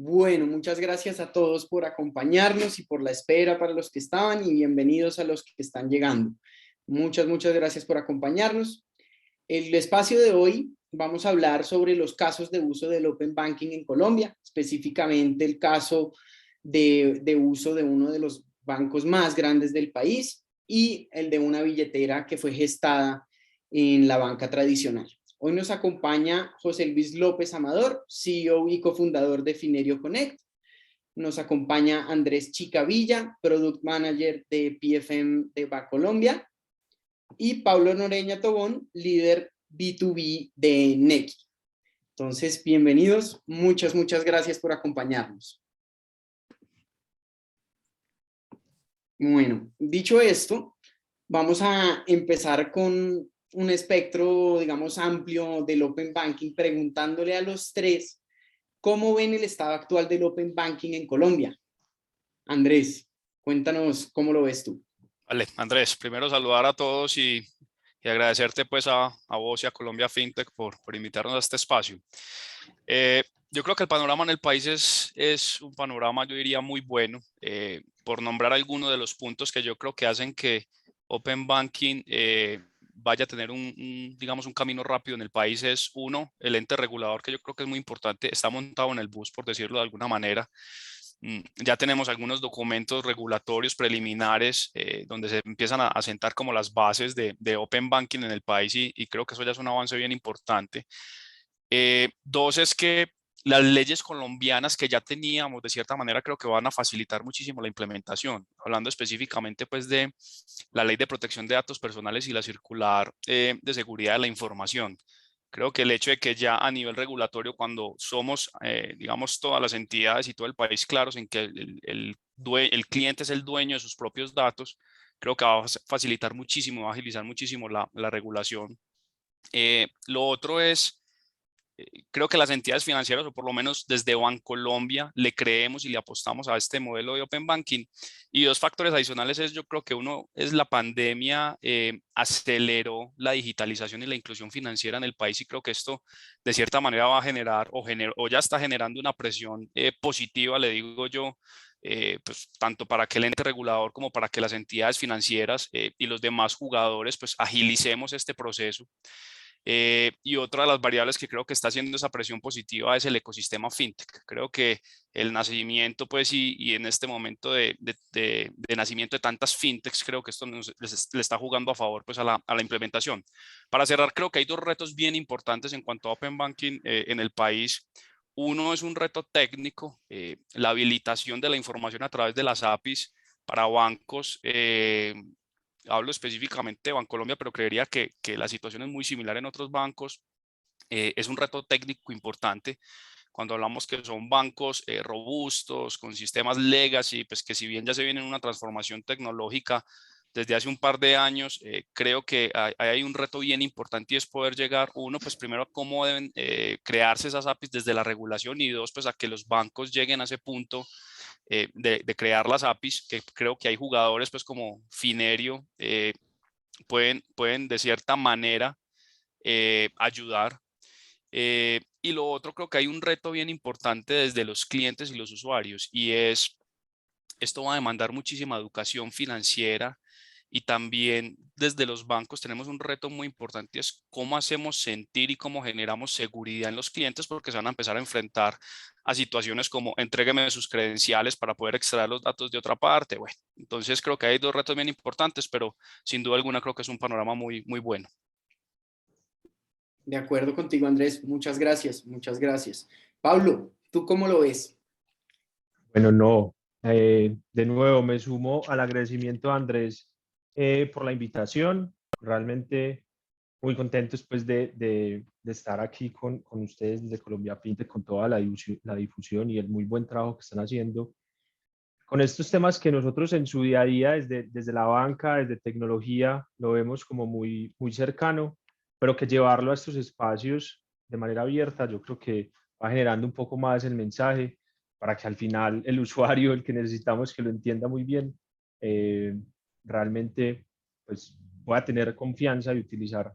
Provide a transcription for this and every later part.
Bueno, muchas gracias a todos por acompañarnos y por la espera para los que estaban y bienvenidos a los que están llegando. Muchas gracias por acompañarnos. El espacio de hoy vamos a hablar sobre los casos de uso del Open Banking en Colombia, específicamente el caso de uso de uno de los bancos más grandes del país y el de una billetera que fue gestada en la banca tradicional. Hoy nos acompaña José Luis López Amador, CEO y cofundador de Finerio Connect. Nos acompaña Andrés Chicavilla, Product Manager de PFM de Bancolombia. Y Pablo Noreña Tobón, líder B2B de Nequi. Entonces, bienvenidos. Muchas gracias por acompañarnos. Bueno, dicho esto, vamos a empezar con un espectro, digamos, amplio del Open Banking, preguntándole a los tres cómo ven el estado actual del Open Banking en Colombia. Andrés, cuéntanos cómo lo ves tú. Vale, Andrés, primero saludar a todos y agradecerte pues a vos y a Colombia FinTech por invitarnos a este espacio. Yo creo que el panorama en el país es un panorama, yo diría, muy bueno. Por nombrar algunos de los puntos que yo creo que hacen que Open Banking vaya a tener digamos, un camino rápido en el país es, uno, el ente regulador, que yo creo que es muy importante, está montado en el bus, por decirlo de alguna manera. Ya tenemos algunos documentos regulatorios preliminares donde se empiezan a sentar como las bases de Open Banking en el país y creo que eso ya es un avance bien importante. Dos es que las leyes colombianas que ya teníamos, de cierta manera, creo que van a facilitar muchísimo la implementación. Hablando específicamente pues de la Ley de Protección de Datos Personales y la Circular de Seguridad de la Información. Creo que el hecho de que ya a nivel regulatorio, cuando somos, digamos, todas las entidades y todo el país claros en que el cliente es el dueño de sus propios datos, creo que va a facilitar muchísimo, va a agilizar muchísimo la regulación. Lo otro es creo que las entidades financieras, o por lo menos desde Bancolombia, le creemos y le apostamos a este modelo de Open Banking. Y dos factores adicionales es, yo creo que uno es la pandemia aceleró la digitalización y la inclusión financiera en el país y creo que esto de cierta manera va a generar o ya está generando una presión positiva, le digo yo, pues tanto para que el ente regulador como para que las entidades financieras y los demás jugadores pues agilicemos este proceso. Y otra de las variables que creo que está haciendo esa presión positiva es el ecosistema fintech. Creo que el nacimiento, pues, y en este momento de nacimiento de tantas fintechs, creo que esto le está jugando a favor pues, a la implementación. Para cerrar, creo que hay dos retos bien importantes en cuanto a Open Banking en el país. Uno es un reto técnico, la habilitación de la información a través de las APIs para bancos. Hablo específicamente de Bancolombia, pero creería que la situación es muy similar en otros bancos. Es un reto técnico importante cuando hablamos que son bancos robustos, con sistemas legacy, pues que si bien ya se viene en una transformación tecnológica desde hace un par de años, creo que hay un reto bien importante y es poder llegar, uno, pues primero a cómo deben crearse esas APIs desde la regulación y dos, pues a que los bancos lleguen a ese punto de crear las APIs, que creo que hay jugadores pues como Finerio, pueden de cierta manera ayudar. Y lo otro, creo que hay un reto bien importante desde los clientes y los usuarios y esto va a demandar muchísima educación financiera y también desde los bancos tenemos un reto muy importante, es cómo hacemos sentir y cómo generamos seguridad en los clientes porque se van a empezar a enfrentar a situaciones como entrégueme sus credenciales para poder extraer los datos de otra parte. Bueno, entonces creo que hay dos retos bien importantes, pero sin duda alguna creo que es un panorama muy bueno. De acuerdo contigo, Andrés. Muchas gracias. Pablo, ¿tú cómo lo ves? Bueno, no. De nuevo, me sumo al agradecimiento a Andrés por la invitación. Realmente muy contentos pues, de estar aquí con ustedes desde Colombia FinTech, con toda la difusión y el muy buen trabajo que están haciendo con estos temas que nosotros en su día a día, desde la banca, desde tecnología, lo vemos como muy cercano, pero que llevarlo a estos espacios de manera abierta, yo creo que va generando un poco más el mensaje para que al final el usuario, el que necesitamos que lo entienda muy bien, realmente pues, pueda tener confianza y utilizar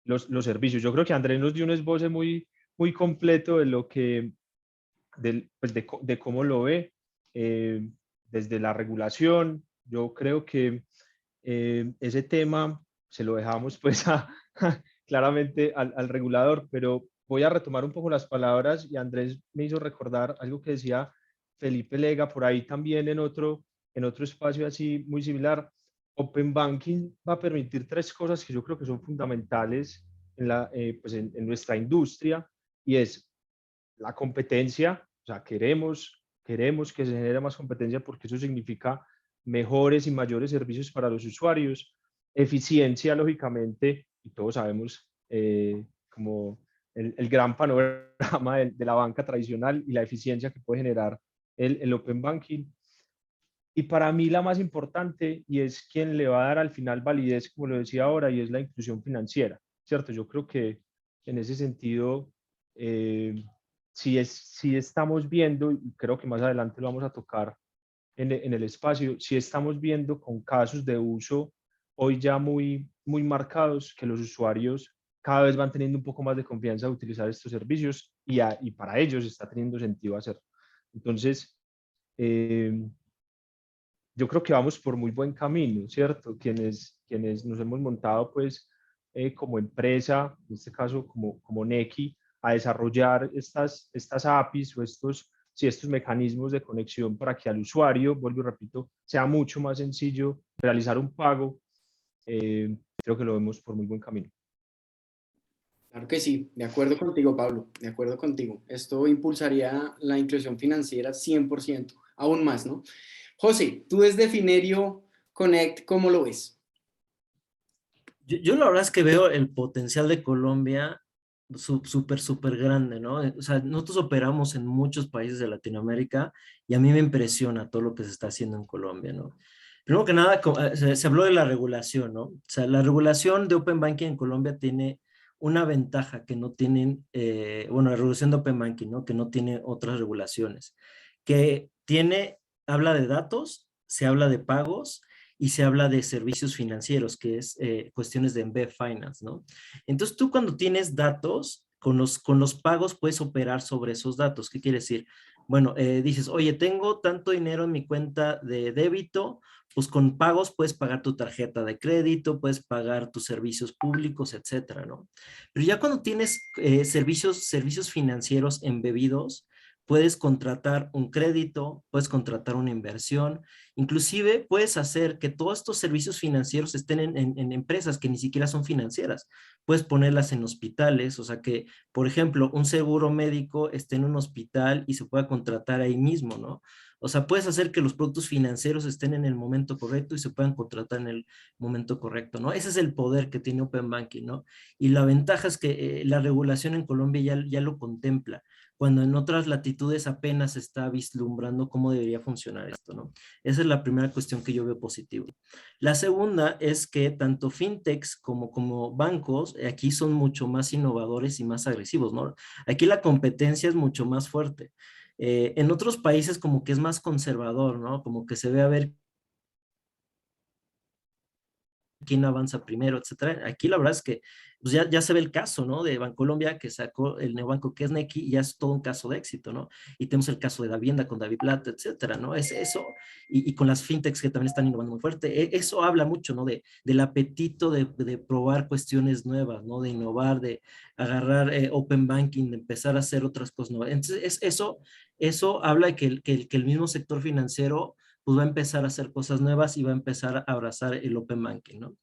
los servicios. Yo creo que Andrés nos dio un esboce muy completo de lo que de cómo lo ve desde la regulación. Yo creo que ese tema se lo dejamos pues claramente al regulador, pero voy a retomar un poco las palabras y Andrés me hizo recordar algo que decía Felipe Lega por ahí también en otro espacio así muy similar. Open Banking va a permitir tres cosas que yo creo que son fundamentales pues en nuestra industria, y es la competencia. O sea, queremos que se genere más competencia porque eso significa mejores y mayores servicios para los usuarios, eficiencia, lógicamente, y todos sabemos como el gran panorama de la banca tradicional y la eficiencia que puede generar el Open Banking. Y para mí la más importante, y es quien le va a dar al final validez, como lo decía ahora, y es la inclusión financiera, ¿cierto? Yo creo que en ese sentido, si estamos viendo, y creo que más adelante lo vamos a tocar en el espacio, si estamos viendo con casos de uso hoy ya muy marcados, que los usuarios cada vez van teniendo un poco más de confianza de utilizar estos servicios, y para ellos está teniendo sentido hacerlo. Entonces, yo creo que vamos por muy buen camino, ¿cierto? Quienes nos hemos montado, pues, como empresa, en este caso como Nequi, a desarrollar estas APIs o estos mecanismos de conexión para que al usuario, vuelvo y repito, sea mucho más sencillo realizar un pago. Creo que lo vemos por muy buen camino. Claro que sí, de acuerdo contigo, Pablo, de acuerdo contigo. Esto impulsaría la inclusión financiera 100%, aún más, ¿no? José, tú desde Finerio Connect, ¿cómo lo ves? Yo la verdad es que veo el potencial de Colombia súper grande, ¿no? O sea, nosotros operamos en muchos países de Latinoamérica y a mí me impresiona todo lo que se está haciendo en Colombia, ¿no? Primero que nada, se habló de la regulación, ¿no? O sea, la regulación de Open Banking en Colombia tiene una ventaja que no tienen, bueno, la regulación de Open Banking, ¿no? Que no tiene otras regulaciones, que habla de datos, se habla de pagos y se habla de servicios financieros, que es cuestiones de Embedded Finance, ¿no? Entonces tú cuando tienes datos, con los pagos puedes operar sobre esos datos. ¿Qué quiere decir? Bueno, dices, oye, tengo tanto dinero en mi cuenta de débito, pues con pagos puedes pagar tu tarjeta de crédito, puedes pagar tus servicios públicos, etcétera, ¿no? Pero ya cuando tienes servicios financieros embebidos, puedes contratar un crédito, puedes contratar una inversión, inclusive puedes hacer que todos estos servicios financieros estén en empresas que ni siquiera son financieras. Puedes ponerlas en hospitales, o sea que, por ejemplo, un seguro médico esté en un hospital y se pueda contratar ahí mismo, ¿no? O sea, puedes hacer que los productos financieros estén en el momento correcto y se puedan contratar en el momento correcto, ¿no? Ese es el poder que tiene Open Banking, ¿no? Y la ventaja es que la regulación en Colombia ya lo contempla, cuando en otras latitudes apenas se está vislumbrando cómo debería funcionar esto, ¿no? Esa es la primera cuestión que yo veo positiva. La segunda es que tanto fintechs como bancos aquí son mucho más innovadores y más agresivos, ¿no? Aquí la competencia es mucho más fuerte. En otros países como que es más conservador, ¿no? Como que se ve a ver quién avanza primero, etcétera. Aquí la verdad es que pues ya se ve el caso, ¿no? De Bancolombia que sacó el neobanco que es Nequi y ya es todo un caso de éxito, ¿no? Y tenemos el caso de Davienda con David Plata, etcétera, ¿no? Es eso, y con las fintechs que también están innovando muy fuerte. Eso habla mucho, ¿no? Del apetito de probar cuestiones nuevas, ¿no? De innovar, de agarrar Open Banking, de empezar a hacer otras cosas nuevas. Entonces, eso habla de que el mismo sector financiero pues va a empezar a hacer cosas nuevas y va a empezar a abrazar el Open Banking, ¿no?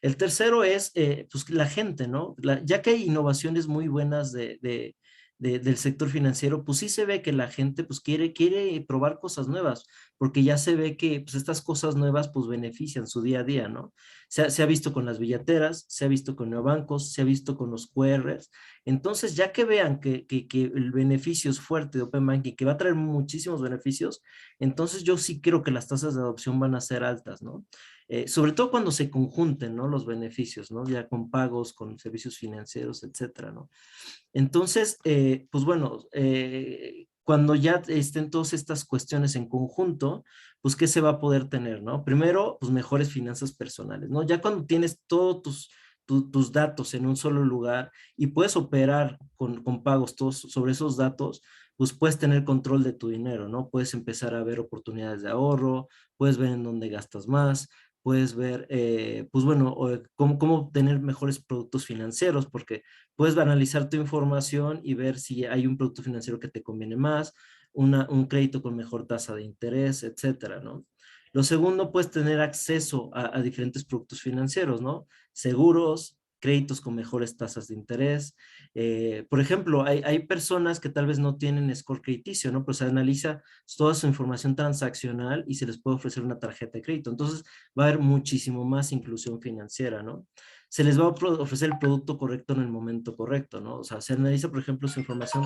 El tercero es, pues, la gente, ¿no? Ya que hay innovaciones muy buenas del sector financiero, pues sí se ve que la gente, pues, quiere probar cosas nuevas, porque ya se ve que, pues, estas cosas nuevas, pues, benefician su día a día, ¿no? Se ha visto con las billeteras, se ha visto con neobancos, se ha visto con los QRs. Entonces, ya que vean que el beneficio es fuerte de Open Banking, que va a traer muchísimos beneficios, entonces yo sí creo que las tasas de adopción van a ser altas, ¿no? Sobre todo cuando se conjunten, ¿no? Los beneficios, ¿no? Ya con pagos, con servicios financieros, etcétera, ¿no? Entonces, pues bueno, cuando ya estén todas estas cuestiones en conjunto, pues ¿qué se va a poder tener, no? Primero, pues mejores finanzas personales, ¿no? Ya cuando tienes todos tus datos en un solo lugar y puedes operar con pagos todos sobre esos datos, pues puedes tener control de tu dinero, ¿no? Puedes empezar a ver oportunidades de ahorro, puedes ver en dónde gastas más, puedes ver, pues bueno, cómo obtener mejores productos financieros, porque puedes analizar tu información y ver si hay un producto financiero que te conviene más, un crédito con mejor tasa de interés, etcétera, ¿no? Lo segundo, puedes tener acceso a diferentes productos financieros, ¿no? Seguros, créditos con mejores tasas de interés. Por ejemplo, hay personas que tal vez no tienen score crediticio, ¿no? Pues se analiza toda su información transaccional y se les puede ofrecer una tarjeta de crédito. Entonces va a haber muchísimo más inclusión financiera, ¿no? Se les va a ofrecer el producto correcto en el momento correcto, ¿no? O sea, se analiza, por ejemplo, su información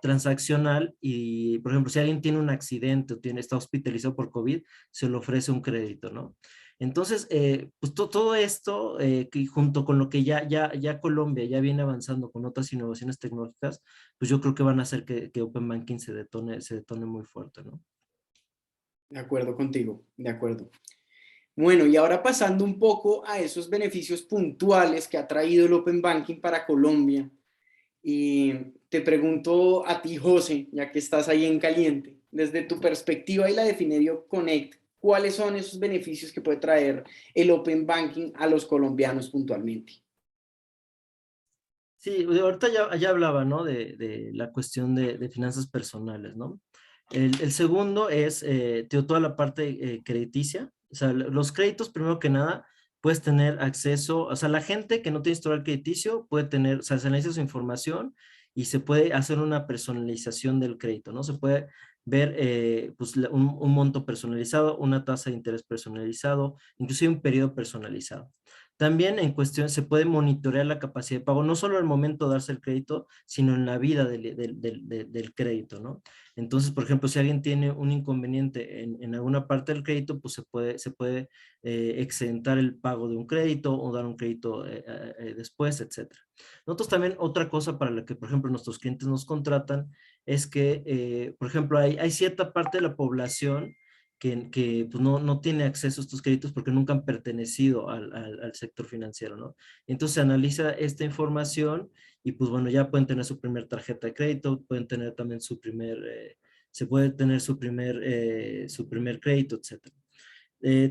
transaccional y, por ejemplo, si alguien tiene un accidente o está hospitalizado por COVID, se le ofrece un crédito, ¿no? Entonces, pues todo esto, que junto con lo que ya Colombia ya viene avanzando con otras innovaciones tecnológicas, pues yo creo que van a hacer que Open Banking se detone muy fuerte, ¿no? De acuerdo contigo, de acuerdo. Bueno, y ahora pasando un poco a esos beneficios puntuales que ha traído el Open Banking para Colombia. Y te pregunto a ti, José, ya que estás ahí en caliente, desde tu perspectiva y la de Finerio Connect, ¿cuáles son esos beneficios que puede traer el Open Banking a los colombianos puntualmente? Sí, ahorita ya hablaba, ¿no? De la cuestión de finanzas personales, ¿no? El segundo es toda la parte crediticia. O sea, los créditos, primero que nada, puedes tener acceso, o sea, la gente que no tiene historial crediticio puede tener, o sea, se analiza su información y se puede hacer una personalización del crédito, ¿no? Se puede ver pues, un monto personalizado, una tasa de interés personalizado, inclusive un periodo personalizado. También en cuestión se puede monitorear la capacidad de pago, no solo al momento de darse el crédito, sino en la vida del crédito, ¿no? Entonces, por ejemplo, si alguien tiene un inconveniente en alguna parte del crédito, pues se puede exentar el pago de un crédito o dar un crédito después, etcétera. Nosotros también, otra cosa para la que, por ejemplo, nuestros clientes nos contratan es que, por ejemplo, hay cierta parte de la población que pues no tiene acceso a estos créditos porque nunca han pertenecido al sector financiero, ¿no? Entonces se analiza esta información y pues bueno, ya pueden tener su primer tarjeta de crédito, pueden tener también se puede tener su primer crédito, etcétera.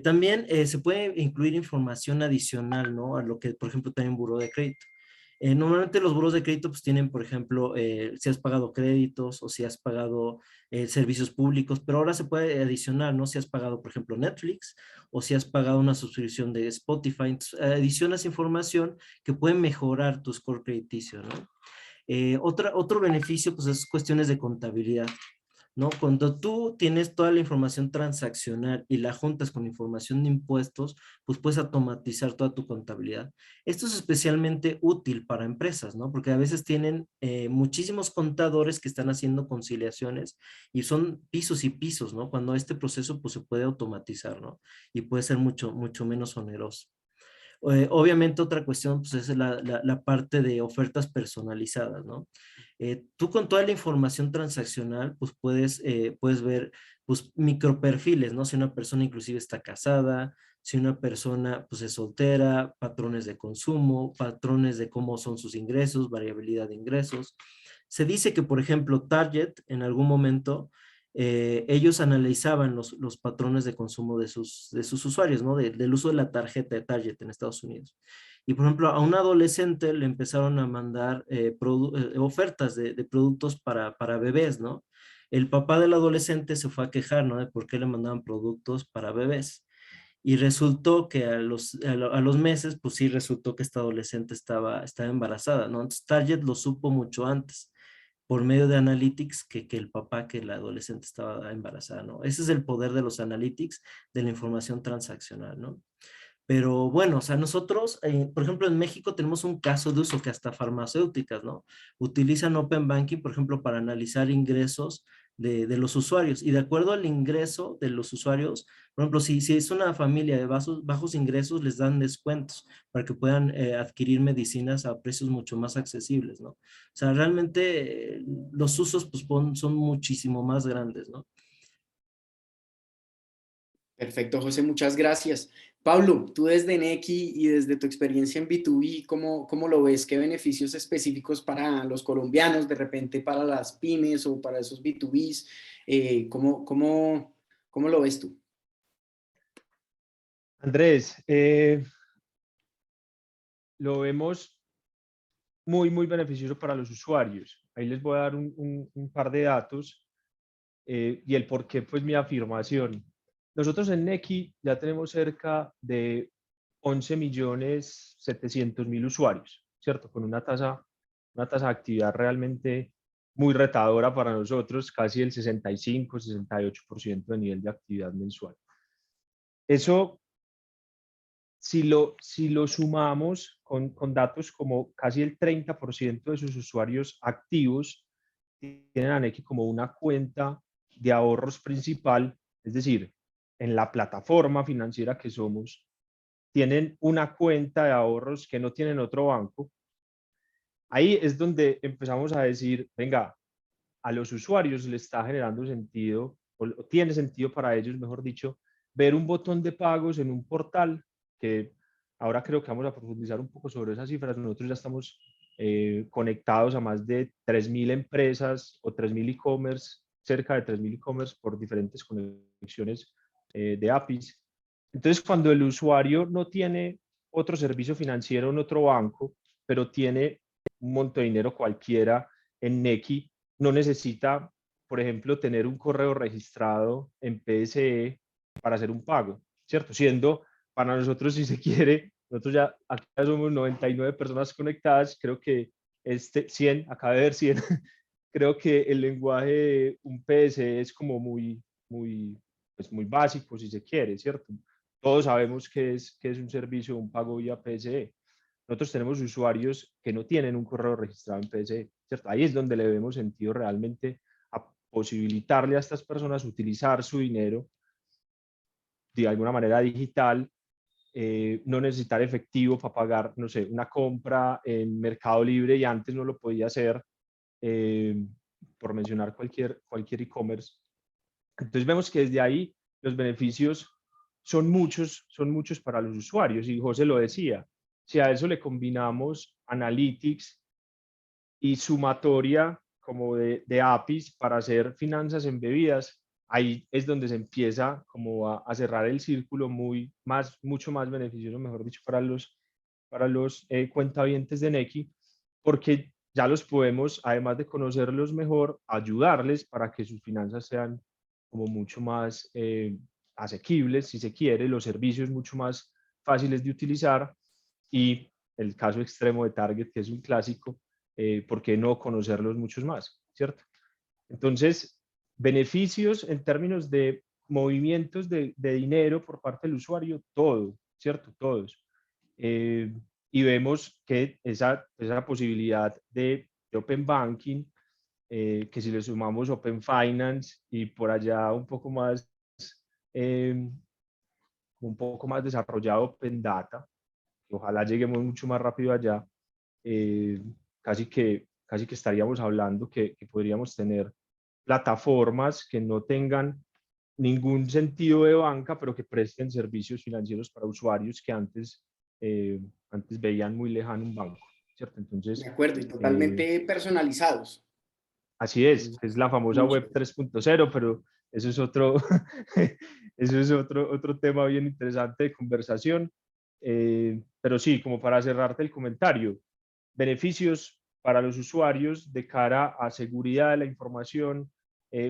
También se puede incluir información adicional, ¿no? A lo que, por ejemplo, tiene un buró de crédito. Normalmente los buros de crédito pues tienen, por ejemplo, si has pagado créditos o si has pagado servicios públicos, pero ahora se puede adicionar, ¿no? Si has pagado, por ejemplo, Netflix o si has pagado una suscripción de Spotify, entonces, adicionas información que puede mejorar tu score crediticio, ¿no? Otro beneficio pues es cuestiones de contabilidad, ¿no? Cuando tú tienes toda la información transaccional y la juntas con información de impuestos, pues puedes automatizar toda tu contabilidad. Esto es especialmente útil para empresas, ¿no? Porque a veces tienen muchísimos contadores que están haciendo conciliaciones y son pisos y pisos, ¿no? Cuando este proceso pues se puede automatizar, ¿no? Y puede ser mucho menos oneroso. Obviamente otra cuestión pues, es la parte de ofertas personalizadas, ¿no? Tú con toda la información transaccional pues puedes ver pues microperfiles, ¿no? Si una persona inclusive está casada, si una persona pues es soltera, patrones de consumo, patrones de cómo son sus ingresos, variabilidad de ingresos. Se dice que por ejemplo Target en algún momento ellos analizaban los patrones de consumo de sus usuarios, ¿no? Del uso de la tarjeta de Target en Estados Unidos. Y por ejemplo, a un adolescente le empezaron a mandar ofertas de productos para bebés, ¿no? El papá del adolescente se fue a quejar, ¿no? De por qué le mandaban productos para bebés. Y resultó que a los meses, pues sí, resultó que esta adolescente estaba embarazada, ¿no? Entonces Target lo supo mucho antes por medio de analytics que el papá, que la adolescente estaba embarazada, ¿no? Ese es el poder de los analytics, de la información transaccional, ¿no? Pero bueno, o sea, nosotros, por ejemplo, en México tenemos un caso de uso que hasta farmacéuticas, ¿no? Utilizan Open Banking, por ejemplo, para analizar ingresos de los usuarios. Y de acuerdo al ingreso de los usuarios, por ejemplo, si es una familia de bajos ingresos, les dan descuentos para que puedan adquirir medicinas a precios mucho más accesibles, ¿no? O sea, realmente los usos pues, son muchísimo más grandes, ¿no? Perfecto, José, muchas gracias. Pablo, tú desde Nequi y desde tu experiencia en B2B, ¿cómo lo ves? ¿Qué beneficios específicos para los colombianos, de repente para las pymes o para esos B2Bs? ¿Cómo lo ves tú? Andrés, lo vemos muy beneficioso para los usuarios. Ahí les voy a dar un par de datos y el por qué, pues mi afirmación. Nosotros en Nequi ya tenemos cerca de 11.700.000 usuarios, ¿cierto? Con una tasa de actividad realmente muy retadora para nosotros, casi el 65-68% de nivel de actividad mensual. Eso, si lo sumamos con datos como casi el 30% de sus usuarios activos tienen a Nequi como una cuenta de ahorros principal, es decir, en la plataforma financiera que somos, tienen una cuenta de ahorros que no tienen otro banco. Ahí es donde empezamos a decir, venga, a los usuarios les está generando sentido, o tiene sentido para ellos, mejor dicho, ver un botón de pagos en un portal que ahora creo que vamos a profundizar un poco sobre esas cifras. Nosotros ya estamos conectados a más de 3.000 empresas o 3.000 e-commerce, cerca de 3.000 e-commerce por diferentes conexiones de APIs. Entonces, cuando el usuario no tiene otro servicio financiero en otro banco, pero tiene un monto de dinero cualquiera en Nequi, no necesita, por ejemplo, tener un correo registrado en PSE para hacer un pago, ¿cierto? Siendo para nosotros, si se quiere, nosotros ya acá somos 99 personas conectadas, creo que 100, acaba de ver 100, creo que el lenguaje de un PSE es como pues muy básico, si se quiere, ¿cierto? Todos sabemos que es un servicio, un pago vía PSE. Nosotros tenemos usuarios que no tienen un correo registrado en PSE, ¿cierto? Ahí es donde le vemos sentido realmente a posibilitarle a estas personas utilizar su dinero de alguna manera digital, no necesitar efectivo para pagar, no sé, una compra en Mercado Libre y antes no lo podía hacer, eh, por mencionar cualquier e-commerce. Entonces vemos que desde ahí los beneficios son muchos para los usuarios y José lo decía, si a eso le combinamos analytics y sumatoria como de APIs para hacer finanzas embebidas, ahí es donde se empieza como a cerrar el círculo mucho más beneficioso, mejor dicho, para los cuentavientes de Nequi, porque ya los podemos, además de conocerlos mejor, ayudarles para que sus finanzas sean como mucho más asequibles, si se quiere, los servicios mucho más fáciles de utilizar y el caso extremo de Target, que es un clásico, ¿por qué no conocerlos muchos más? ¿Cierto? Entonces, beneficios en términos de movimientos de dinero por parte del usuario, todo, ¿cierto? Todos. Y vemos que esa posibilidad de Open Banking, que si le sumamos Open Finance y por allá eh, un poco más desarrollado Open Data, ojalá lleguemos mucho más rápido allá, eh, casi que estaríamos hablando que podríamos tener plataformas que no tengan ningún sentido de banca, pero que presten servicios financieros para usuarios que antes veían muy lejano un banco, ¿cierto? De Entonces, acuerdo, y totalmente personalizados. así es la famosa Mucho. web 3.0, pero eso es otro, eso es otro tema bien interesante de conversación. Pero sí, como para cerrarte el comentario, beneficios para los usuarios de cara a seguridad de la información,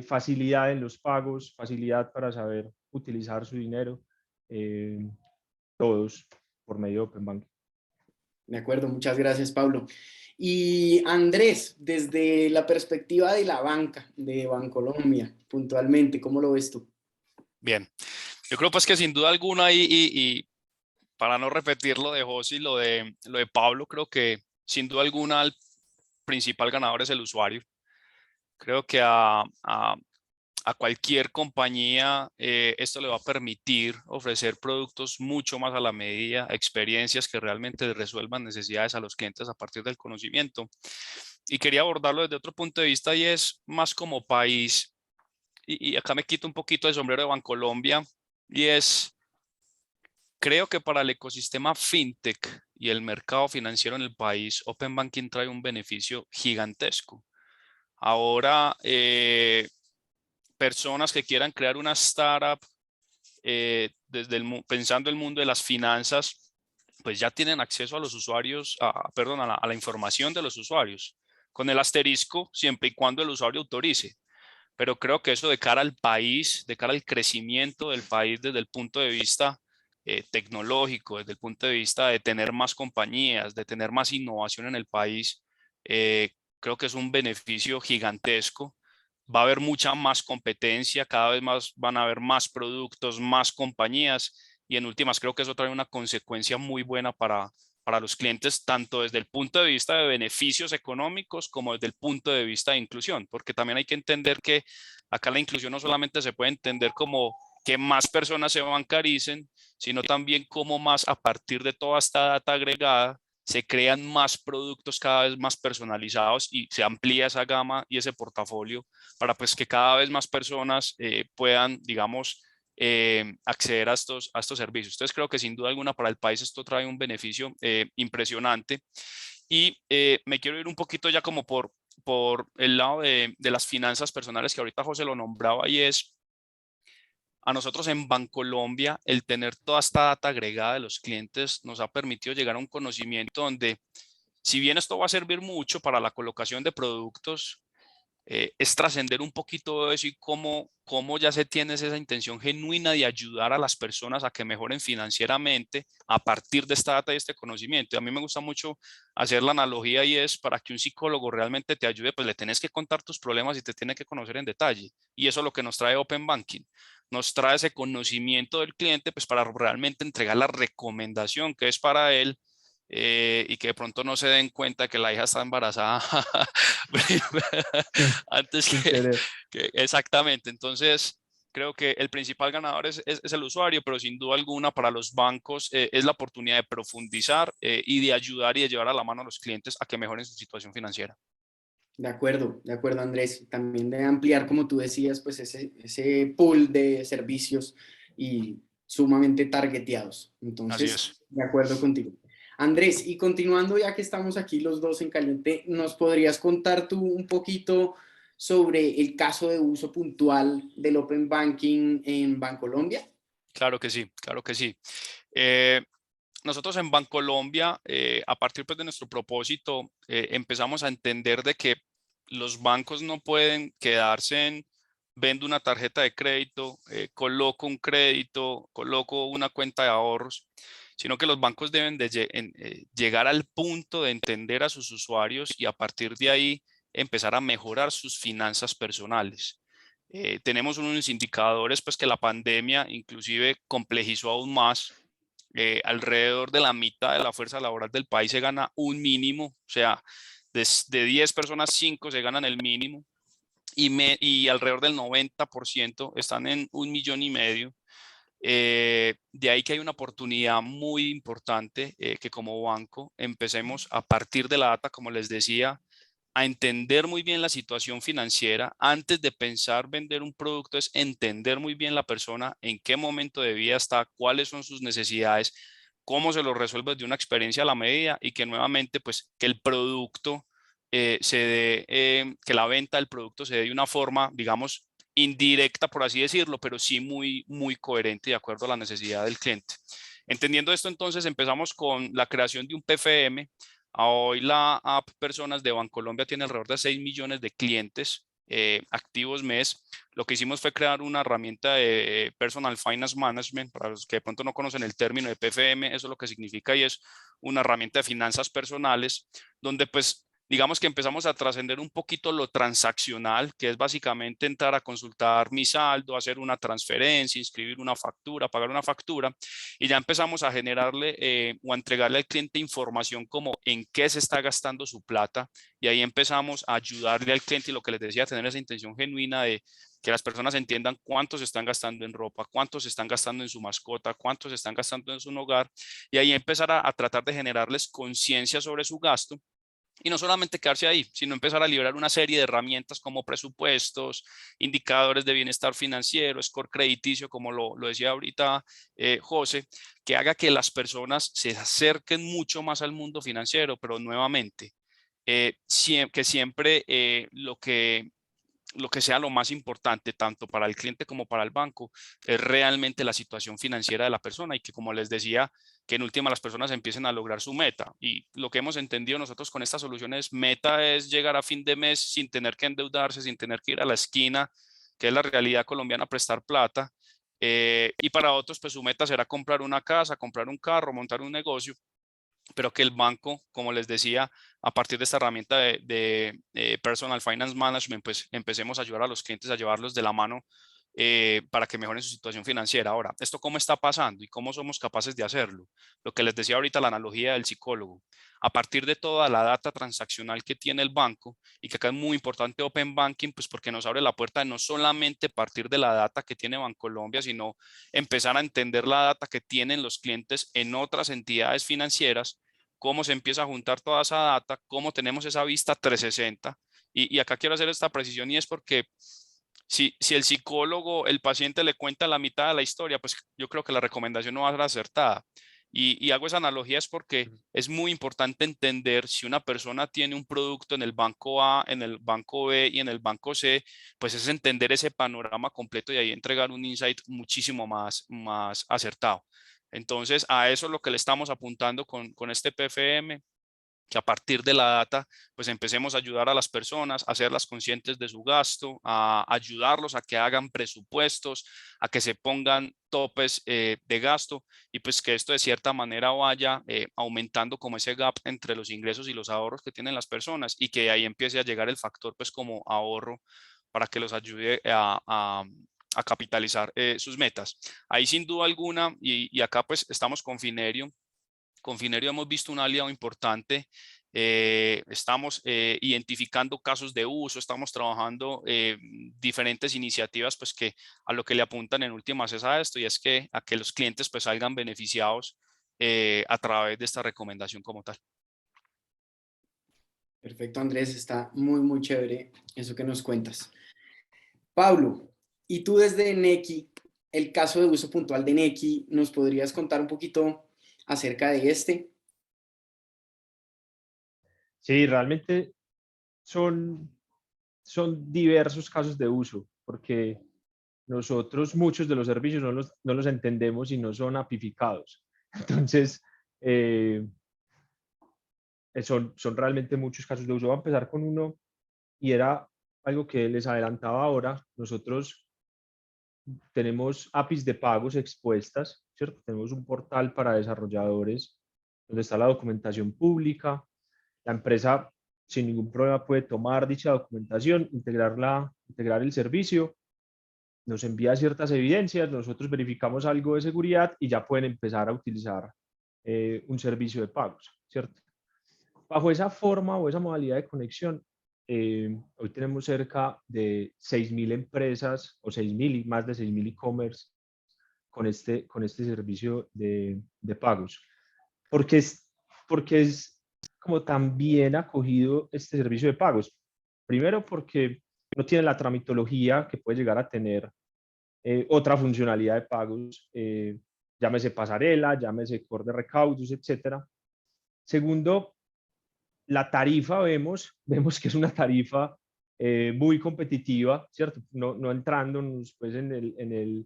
facilidad en los pagos, facilidad para saber utilizar su dinero, todos por medio de Open Banking. De acuerdo, muchas gracias, Pablo. Y Andrés, desde la perspectiva de la banca, de Bancolombia, puntualmente, ¿cómo lo ves tú? Bien, yo creo pues que sin duda alguna y para no repetir lo de José y lo de Pablo, creo que sin duda alguna el principal ganador es el usuario. Creo que a cualquier compañía esto le va a permitir ofrecer productos mucho más a la medida, experiencias que realmente resuelvan necesidades a los clientes a partir del conocimiento. Y quería abordarlo desde otro punto de vista y es más como país, y acá me quito un poquito el sombrero de Bancolombia, y es Creo que para el ecosistema fintech y el mercado financiero en el país, Open Banking trae un beneficio gigantesco. Ahora, personas que quieran crear una startup pensando el mundo de las finanzas, pues ya tienen acceso a los usuarios, perdón, a la información de los usuarios, con el asterisco siempre y cuando el usuario autorice. Pero creo que eso de cara al país, de cara al crecimiento del país desde el punto de vista tecnológico, desde el punto de vista de tener más compañías, de tener más innovación en el país, creo que es un beneficio gigantesco. Va a haber mucha más competencia, cada vez más van a haber más productos, más compañías y en últimas creo que eso trae una consecuencia muy buena para los clientes, tanto desde el punto de vista de beneficios económicos como desde el punto de vista de inclusión, porque también hay que entender que acá la inclusión no solamente se puede entender como que más personas se bancaricen, sino también como más a partir de toda esta data agregada se crean más productos cada vez más personalizados y se amplía esa gama y ese portafolio para pues que cada vez más personas puedan, digamos, acceder a estos servicios. Entonces creo que sin duda alguna para el país esto trae un beneficio impresionante y me quiero ir un poquito ya como por el lado de las finanzas personales que ahorita José lo nombraba y es a nosotros en Bancolombia el tener toda esta data agregada de los clientes nos ha permitido llegar a un conocimiento donde si bien esto va a servir mucho para la colocación de productos, es trascender un poquito de eso y cómo ya se tiene esa intención genuina de ayudar a las personas a que mejoren financieramente a partir de esta data y este conocimiento. Y a mí me gusta mucho hacer la analogía y es para que un psicólogo realmente te ayude, pues le tienes que contar tus problemas y te tiene que conocer en detalle. Y eso es lo que nos trae Open Banking. Nos trae ese conocimiento del cliente pues para realmente entregar la recomendación que es para él y que de pronto no se den cuenta que la hija está embarazada antes exactamente. Entonces, creo que el principal ganador es el usuario, pero sin duda alguna para los bancos es la oportunidad de profundizar y de ayudar y de llevar a la mano a los clientes a que mejoren su situación financiera. De acuerdo, Andrés. También de ampliar, como tú decías, pues ese pool de servicios y sumamente targeteados. Así Entonces, es. de acuerdo contigo. Andrés, y continuando ya que estamos aquí los dos en caliente, ¿nos podrías contar tú un poquito sobre el caso de uso puntual del Open Banking en Bancolombia? Claro que sí, claro que sí. Nosotros en Bancolombia, a partir pues, de nuestro propósito, empezamos a entender de que los bancos no pueden quedarse en vendo una tarjeta de crédito, coloco un crédito, coloco una cuenta de ahorros, sino que los bancos deben de llegar al punto de entender a sus usuarios y a partir de ahí empezar a mejorar sus finanzas personales. Tenemos unos indicadores pues, que la pandemia inclusive complejizó aún más. Alrededor de la mitad de la fuerza laboral del país se gana un mínimo, o sea, de 10 personas, 5 se ganan el mínimo y alrededor del 90% están en 1,5 millones. De ahí que hay una oportunidad muy importante que como banco empecemos a partir de la data, como les decía, a entender muy bien la situación financiera. Antes de pensar vender un producto es entender muy bien la persona, en qué momento de vida está, cuáles son sus necesidades, cómo se lo resuelve de una experiencia a la medida y que nuevamente pues que el producto se dé, que la venta del producto se dé de una forma, digamos, indirecta, por así decirlo, pero sí muy coherente de acuerdo a la necesidad del cliente. Entendiendo esto, entonces empezamos con la creación de un PFM. Hoy la app Personas de Bancolombia tiene alrededor de 6 millones de clientes activos mes. Lo que hicimos fue crear una herramienta de Personal Finance Management. Para los que de pronto no conocen el término de PFM, eso es lo que significa y es una herramienta de finanzas personales donde pues digamos que empezamos a trascender un poquito lo transaccional, que es básicamente entrar a consultar mi saldo, hacer una transferencia, inscribir una factura, pagar una factura, y ya empezamos a generarle o a entregarle al cliente información como en qué se está gastando su plata, y ahí empezamos a ayudarle al cliente y lo que les decía, tener esa intención genuina de que las personas entiendan cuánto se están gastando en ropa, cuánto se están gastando en su mascota, cuánto se están gastando en su hogar, y ahí empezar a tratar de generarles conciencia sobre su gasto Y no solamente quedarse ahí, sino empezar a liberar una serie de herramientas como presupuestos, indicadores de bienestar financiero, score crediticio, como lo decía ahorita José, que haga que las personas se acerquen mucho más al mundo financiero, pero nuevamente, que siempre lo que sea lo más importante, tanto para el cliente como para el banco, es realmente la situación financiera de la persona y que, como les decía, que en última las personas empiecen a lograr su meta. Y lo que hemos entendido nosotros con estas soluciones, meta es llegar a fin de mes sin tener que endeudarse, sin tener que ir a la esquina, que es la realidad colombiana, a prestar plata. Y para otros, pues su meta será comprar una casa, comprar un carro, montar un negocio, pero que el banco, como les decía, a partir de esta herramienta de Personal Finance Management, pues empecemos a ayudar a los clientes a llevarlos de la mano para que mejoren su situación financiera. Ahora, ¿esto cómo está pasando y cómo somos capaces de hacerlo? Lo que les decía ahorita, la analogía del psicólogo. A partir de toda la data transaccional que tiene el banco, y que acá es muy importante Open Banking, pues porque nos abre la puerta de no solamente partir de la data que tiene Bancolombia, sino empezar a entender la data que tienen los clientes en otras entidades financieras, cómo se empieza a juntar toda esa data, cómo tenemos esa vista 360. Y acá quiero hacer esta precisión y es porque si el psicólogo, el paciente le cuenta la mitad de la historia, pues yo creo que la recomendación no va a ser acertada. Y hago esa analogía es porque es muy importante entender si una persona tiene un producto en el banco A, en el banco B y en el banco C, pues es entender ese panorama completo y ahí entregar un insight muchísimo más acertado. Entonces, a eso es lo que le estamos apuntando con este PFM, que a partir de la data, pues empecemos a ayudar a las personas, a hacerlas conscientes de su gasto, a ayudarlos a que hagan presupuestos, a que se pongan topes de gasto y pues que esto de cierta manera vaya aumentando como ese gap entre los ingresos y los ahorros que tienen las personas y que ahí empiece a llegar el factor pues como ahorro para que los ayude a capitalizar sus metas. Ahí sin duda alguna, y acá pues estamos con Finerio. Con Finerio hemos visto un aliado importante. Estamos identificando casos de uso, estamos trabajando diferentes iniciativas pues que a lo que le apuntan en últimas es a esto, y es que a que los clientes pues salgan beneficiados a través de esta recomendación como tal. Perfecto, Andrés, está muy, muy chévere eso que nos cuentas. Pablo, y tú desde Nequi, el caso de uso puntual de Nequi, ¿nos podrías contar un poquito acerca de este? Sí, realmente son, son diversos casos de uso, porque nosotros muchos de los servicios no los entendemos y no son apificados. Entonces, eh, son realmente muchos casos de uso. Voy a empezar con uno y era algo que les adelantaba ahora. Nosotros tenemos APIs de pagos expuestas, ¿cierto? Tenemos un portal para desarrolladores donde está la documentación pública. La empresa sin ningún problema puede tomar dicha documentación, integrar el servicio, nos envía ciertas evidencias, nosotros verificamos algo de seguridad y ya pueden empezar a utilizar un servicio de pagos, ¿cierto? Bajo esa forma o esa modalidad de conexión, hoy tenemos cerca de 6.000 empresas o 6.000 y más de 6.000 e-commerce con este servicio de pagos. Porque porque es como tan bien acogido este servicio de pagos. Primero porque no tiene la tramitología que puede llegar a tener otra funcionalidad de pagos, llámese pasarela, llámese core de recaudos, etcétera. Segundo, la tarifa vemos que es una tarifa muy competitiva, ¿cierto? No entrándonos pues en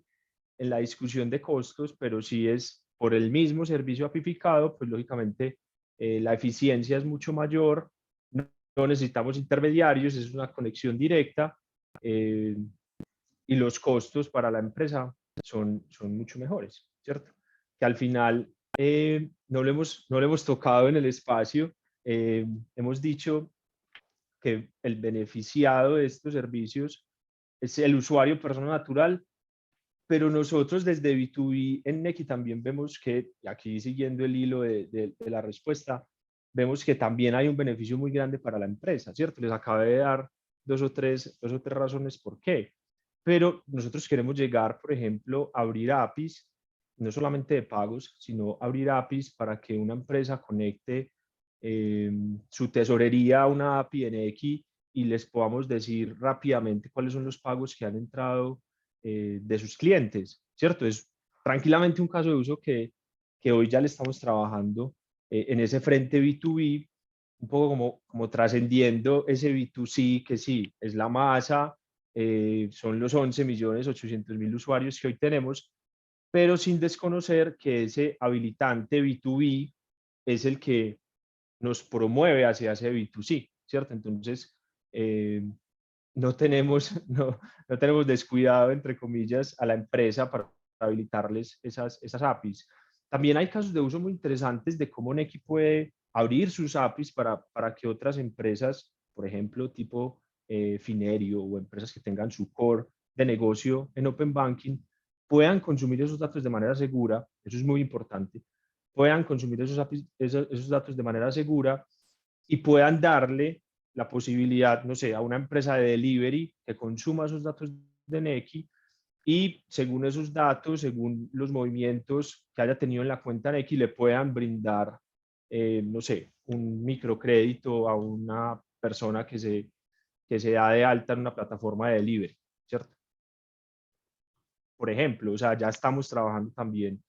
la discusión de costos, pero sí es por el mismo servicio apificado, pues lógicamente la eficiencia es mucho mayor, no necesitamos intermediarios, es una conexión directa y los costos para la empresa son mucho mejores, ¿cierto? Que al final no lo hemos tocado en el espacio, hemos dicho que el beneficiado de estos servicios es el usuario persona natural, pero nosotros desde B2B en Nequi también vemos que, y aquí siguiendo el hilo de la respuesta, vemos que también hay un beneficio muy grande para la empresa, ¿cierto? Les acabé de dar dos o tres razones por qué. Pero nosotros queremos llegar, por ejemplo, a abrir APIs, no solamente de pagos, sino abrir APIs para que una empresa conecte su tesorería a una API en Nequi y les podamos decir rápidamente cuáles son los pagos que han entrado de sus clientes, ¿cierto? Es tranquilamente un caso de uso que hoy ya le estamos trabajando en ese frente B2B, un poco como trascendiendo ese B2C, que sí, es la masa, son los 11.800.000 usuarios que hoy tenemos, pero sin desconocer que ese habilitante B2B es el que nos promueve hacia ese B2C, ¿cierto? Entonces, no tenemos, no tenemos descuidado, entre comillas, a la empresa para habilitarles esas APIs. También hay casos de uso muy interesantes de cómo Nequi puede abrir sus APIs para que otras empresas, por ejemplo, tipo Finerio o empresas que tengan su core de negocio en Open Banking, puedan consumir esos datos de manera segura. Eso es muy importante. Puedan consumir esos datos de manera segura y puedan darle la posibilidad, no sé, a una empresa de delivery que consuma esos datos de Nequi y según esos datos, según los movimientos que haya tenido en la cuenta Nequi, le puedan brindar, no sé, un microcrédito a una persona que se da de alta en una plataforma de delivery, ¿cierto? Por ejemplo, o sea, ya estamos trabajando también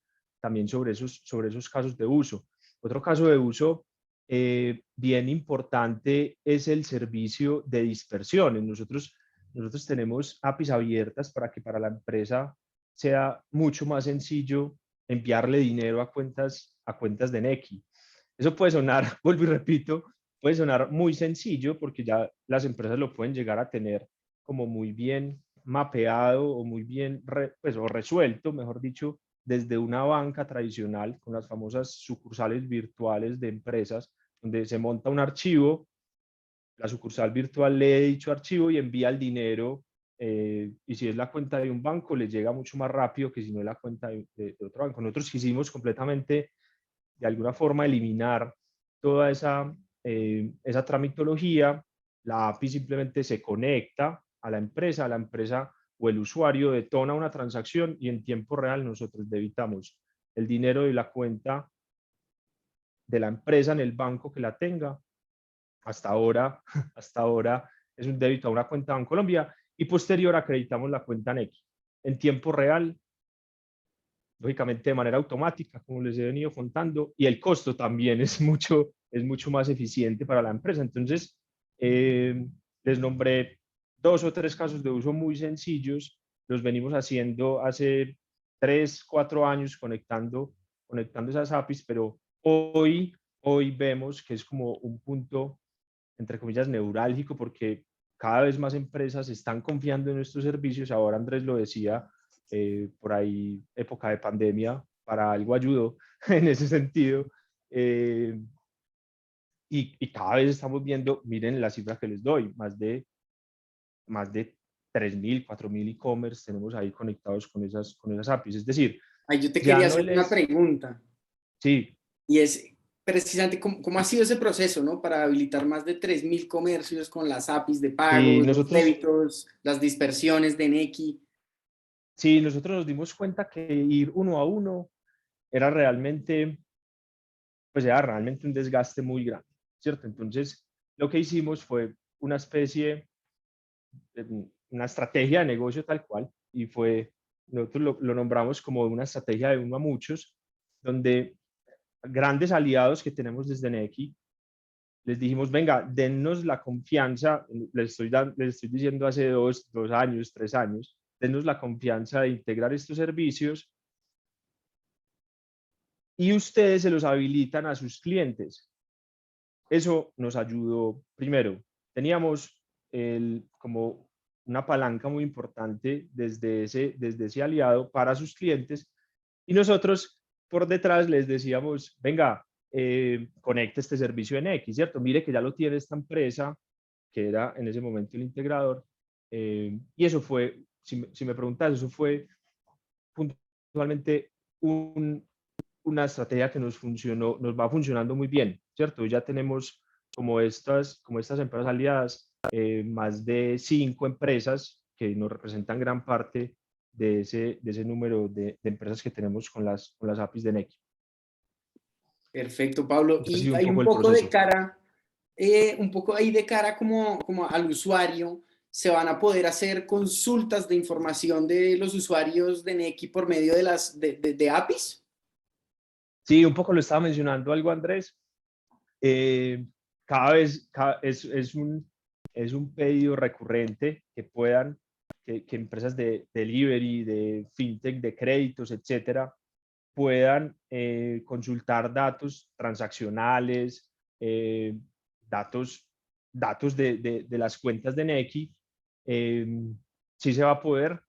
sobre esos casos de uso. Otro caso de uso bien importante es el servicio de dispersiones. Nosotros tenemos APIs abiertas para que para la empresa sea mucho más sencillo enviarle dinero a cuentas de Nequi. Eso puede sonar, vuelvo y repito, puede sonar muy sencillo porque ya las empresas lo pueden llegar a tener como muy bien mapeado o muy bien pues, o resuelto, mejor dicho, desde una banca tradicional con las famosas sucursales virtuales de empresas, donde se monta un archivo, la sucursal virtual lee dicho archivo y envía el dinero, y si es la cuenta de un banco, le llega mucho más rápido que si no es la cuenta de otro banco. Nosotros quisimos completamente, de alguna forma, eliminar toda esa tramitología. La API simplemente se conecta a la empresa o el usuario detona una transacción y en tiempo real nosotros debitamos el dinero de la cuenta de la empresa en el banco que la tenga. Hasta ahora, hasta ahora es un débito a una cuenta Bancolombia y posterior acreditamos la cuenta Nequi en tiempo real, lógicamente de manera automática, como les he venido contando, y el costo también es mucho más eficiente para la empresa. Entonces, les nombré 2 o 3 casos de uso muy sencillos, los venimos haciendo hace 3, 4 años conectando esas APIs, pero hoy vemos que es como un punto, entre comillas, neurálgico, porque cada vez más empresas están confiando en nuestros servicios. Ahora Andrés lo decía, por ahí época de pandemia, para algo ayudó en ese sentido. Y cada vez estamos viendo, miren la cifra que les doy, más de 3.000, 4.000 e-commerce tenemos ahí conectados con esas APIs. Es decir, Ay, yo te ya quería no hacer una les... pregunta, Sí, y es precisamente cómo ha sido ese proceso, ¿no? Para habilitar más de 3.000 comercios con las APIs de sí, pagos, los débitos, las dispersiones de Nequi. nosotros nos dimos cuenta que ir uno a uno era realmente, pues era realmente un desgaste muy grande, ¿cierto? Entonces, lo que hicimos fue una especie, una estrategia de negocio tal cual, y nosotros lo nombramos como una estrategia de uno a muchos, donde grandes aliados que tenemos desde Nequi, les dijimos, venga, dennos la confianza, les estoy diciendo hace 2 años, 3 años, dennos la confianza de integrar estos servicios y ustedes se los habilitan a sus clientes. Eso nos ayudó, primero, teníamos como una palanca muy importante desde ese aliado para sus clientes y nosotros por detrás les decíamos, venga, conecte este servicio en X, ¿cierto? Mire que ya lo tiene esta empresa, que era en ese momento el integrador, y eso fue, si me preguntas, eso fue puntualmente una estrategia que nos va funcionando muy bien, ¿cierto? Ya tenemos como estas empresas aliadas, más de 5 empresas que nos representan gran parte de ese número de empresas que tenemos con las APIs de Nequi. Perfecto, Pablo. Ese ha Y sido un hay poco un el poco de proceso. cara, un poco ahí de cara como al usuario, se van a poder hacer consultas de información de los usuarios de Nequi por medio de las de APIs. Sí, un poco lo estaba mencionando algo Andrés. Cada vez es un pedido recurrente que puedan, que empresas de delivery, de fintech, de créditos, etcétera, puedan consultar datos transaccionales, eh, datos, datos de las cuentas de Nequi. Sí se va a poder.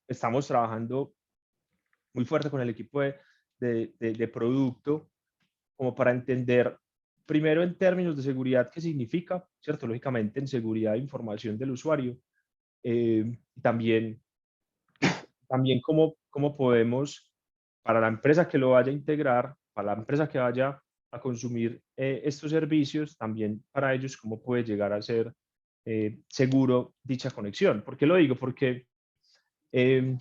Estamos trabajando muy fuerte con el equipo de producto como para entender primero en términos de seguridad qué significa, ¿cierto? Lógicamente en seguridad de información del usuario. También, también cómo podemos, para la empresa que lo vaya a integrar, para la empresa que vaya a consumir estos servicios, también para ellos cómo puede llegar a ser seguro dicha conexión. ¿Por qué lo digo? Porque eh,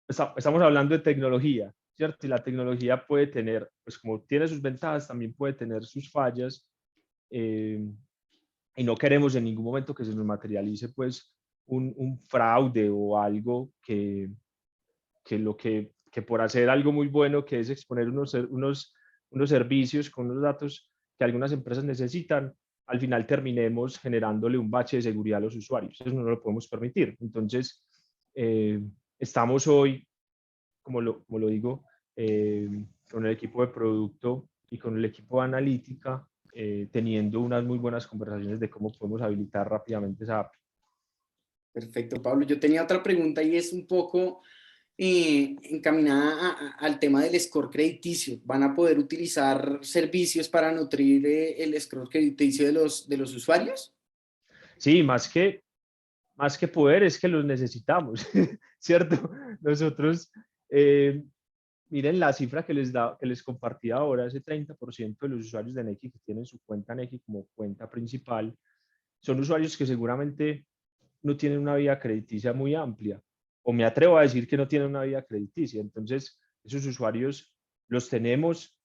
estamos hablando de tecnología, ¿cierto? Y la tecnología puede tener, pues como tiene sus ventajas, también puede tener sus fallas. eh, y no queremos en ningún momento que se nos materialice pues un fraude o algo que por hacer algo muy bueno, que es exponer unos servicios con unos datos que algunas empresas necesitan, al final terminemos generándole un bache de seguridad a los usuarios. Eso no lo podemos permitir. Entonces, eh, estamos hoy, como lo digo, con el equipo de producto y con el equipo de analítica, teniendo unas muy buenas conversaciones de cómo podemos habilitar rápidamente esa API. Perfecto, Pablo. Yo tenía otra pregunta y es un poco encaminada al tema del score crediticio. ¿Van a poder utilizar servicios para nutrir el score crediticio de los usuarios? Sí, más que poder es que los necesitamos, ¿cierto? Nosotros, eh, miren la cifra que les compartí ahora, ese 30% de los usuarios de Nequi que tienen su cuenta Nequi como cuenta principal, son usuarios que seguramente no tienen una vida crediticia muy amplia, o me atrevo a decir que no tienen una vida crediticia. Entonces, esos usuarios los tenemos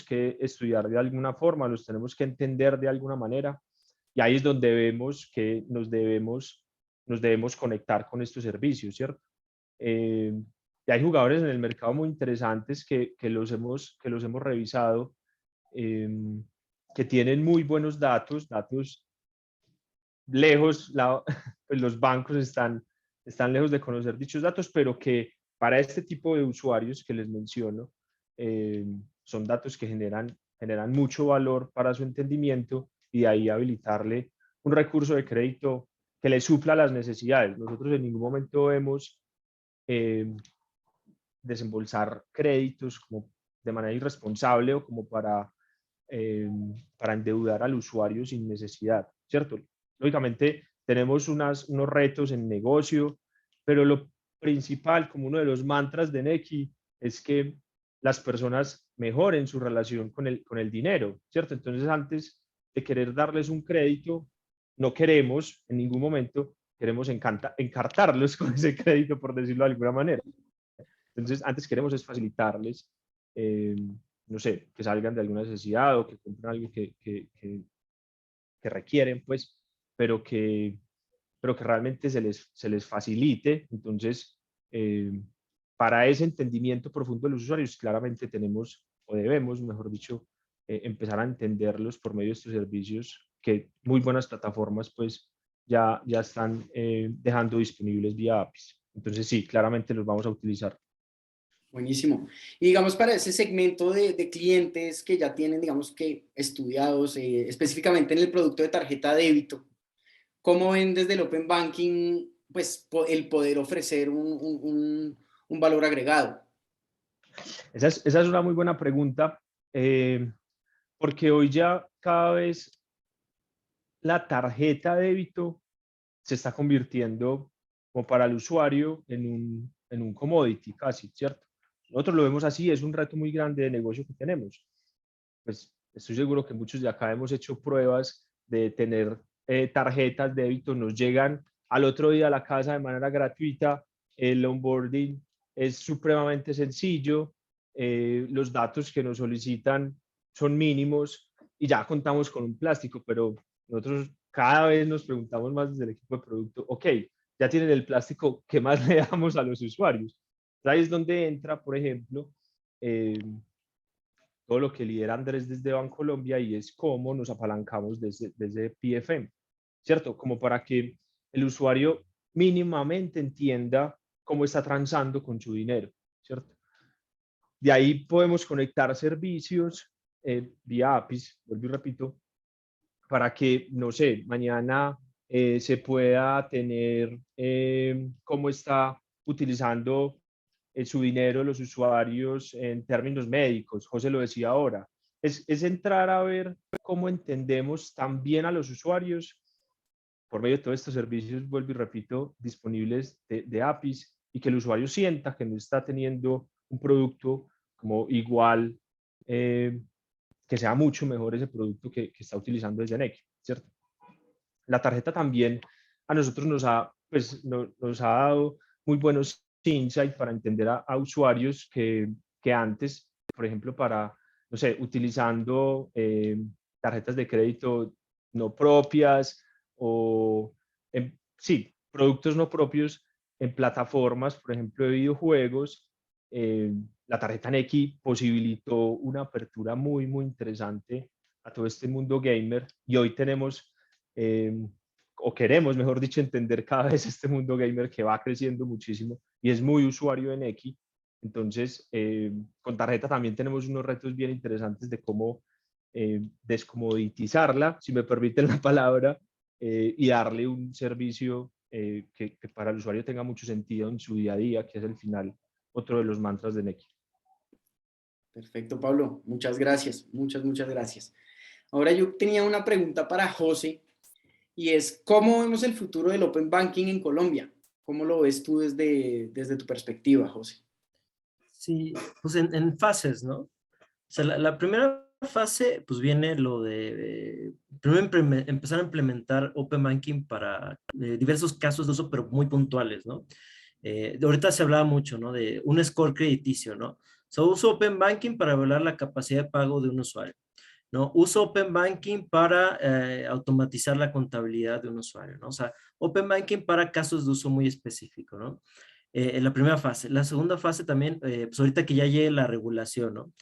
que estudiar de alguna forma, los tenemos que entender de alguna manera, y ahí es donde vemos que nos debemos conectar con estos servicios, ¿cierto? Eh, y hay jugadores en el mercado muy interesantes que los hemos revisado, eh, que tienen muy buenos datos lejos, pues los bancos están lejos de conocer dichos datos, pero que para este tipo de usuarios que les menciono, son datos que generan mucho valor para su entendimiento y de ahí habilitarle un recurso de crédito que le supla las necesidades. Nosotros en ningún momento vemos eh, desembolsar créditos como de manera irresponsable o como para endeudar al usuario sin necesidad, ¿cierto? Lógicamente tenemos unos retos en negocio, pero lo principal, como uno de los mantras de Nequi, es que las personas mejoren su relación con el dinero, ¿cierto? Entonces, antes de querer darles un crédito, no queremos, en ningún momento, queremos encartarlos con ese crédito, por decirlo de alguna manera. Entonces, antes queremos es facilitarles, eh, no sé, que salgan de alguna necesidad o que compren algo que requieren, pues, pero que, pero que realmente se les facilite. Entonces, eh, para ese entendimiento profundo de los usuarios, claramente tenemos, o debemos, mejor dicho, empezar a entenderlos por medio de estos servicios que muy buenas plataformas, pues, ya están dejando disponibles vía APIs. Entonces, sí, claramente los vamos a utilizar. Buenísimo. Y digamos, para ese segmento de clientes que ya tienen, digamos que estudiados específicamente en el producto de tarjeta de débito, ¿cómo ven desde el Open Banking pues, el poder ofrecer un valor agregado? Esa es una muy buena pregunta, porque hoy ya cada vez la tarjeta de débito se está convirtiendo como para el usuario en un commodity casi, ¿cierto? Nosotros lo vemos así, es un reto muy grande de negocio que tenemos. Pues estoy seguro que muchos de acá hemos hecho pruebas de tener tarjetas de débito, nos llegan al otro día a la casa de manera gratuita, el onboarding es supremamente sencillo, los datos que nos solicitan son mínimos y ya contamos con un plástico, pero nosotros cada vez nos preguntamos más desde el equipo de producto, ok, ya tienen el plástico, ¿qué más le damos a los usuarios? Ahí es donde entra, por ejemplo, todo lo que lidera Andrés desde Bancolombia y es cómo nos apalancamos desde PFM, ¿cierto? Como para que el usuario mínimamente entienda cómo está transando con su dinero, ¿cierto? De ahí podemos conectar servicios vía APIs, vuelvo y repito, para que, no sé, mañana se pueda tener cómo está utilizando su dinero los usuarios en términos médicos. José lo decía ahora. Es entrar a ver cómo entendemos también a los usuarios por medio de todos estos servicios, vuelvo y repito, disponibles de APIs y que el usuario sienta que no está teniendo un producto como igual, que sea mucho mejor ese producto que está utilizando desde Nequi, ¿cierto? La tarjeta también a nosotros nos ha dado muy buenos insights para entender a usuarios que antes, por ejemplo, no sé, utilizando tarjetas de crédito no propias o, sí, productos no propios en plataformas, por ejemplo, de videojuegos, la tarjeta Nequi posibilitó una apertura muy, muy interesante a todo este mundo gamer y hoy tenemos, o queremos, mejor dicho, entender cada vez este mundo gamer que va creciendo muchísimo y es muy usuario de Nequi. Entonces, con tarjeta también tenemos unos retos bien interesantes de cómo descomoditizarla, si me permiten la palabra, y darle un servicio que para el usuario tenga mucho sentido en su día a día, que es el final, otro de los mantras de Nequi. Perfecto, Pablo. Muchas gracias. Muchas gracias. Ahora yo tenía una pregunta para José y es, ¿cómo vemos el futuro del Open Banking en Colombia? ¿Cómo lo ves tú desde tu perspectiva, José? Sí, pues en fases, ¿no? O sea, la primera fase, pues viene lo de primero empezar a implementar Open Banking para diversos casos de uso, pero muy puntuales, ¿no? Ahorita se hablaba mucho, ¿no? De un score crediticio, ¿no? O sea, uso Open Banking para evaluar la capacidad de pago de un usuario, ¿no? Uso Open Banking para automatizar la contabilidad de un usuario, ¿no? O sea, Open Banking para casos de uso muy específico, ¿no? En la primera fase. La segunda fase también, pues ahorita que ya llegue la regulación, ¿no?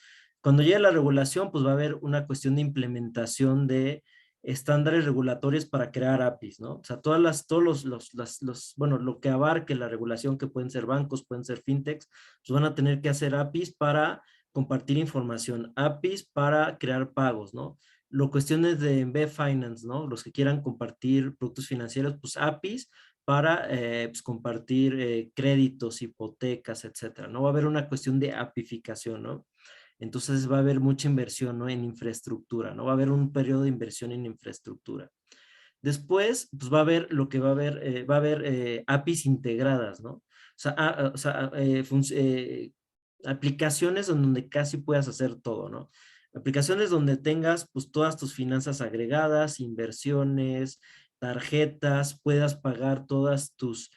Cuando llegue la regulación, pues va a haber una cuestión de implementación de estándares regulatorios para crear APIs, ¿no? O sea, todos bueno, lo que abarque la regulación, que pueden ser bancos, pueden ser fintechs, pues van a tener que hacer APIs para compartir información, APIs para crear pagos, ¿no? Lo cuestiones de Embedded Finance, ¿no? Los que quieran compartir productos financieros, pues APIs para pues compartir créditos, hipotecas, etcétera, ¿no? Va a haber una cuestión de apificación, ¿no? Entonces va a haber mucha inversión, ¿no? En infraestructura, ¿no? Va a haber un periodo de inversión en infraestructura. Después, pues va a haber lo que va a haber APIs integradas, ¿no? O sea aplicaciones donde casi puedas hacer todo, ¿no? Aplicaciones donde tengas pues todas tus finanzas agregadas, inversiones, tarjetas, puedas pagar todas tus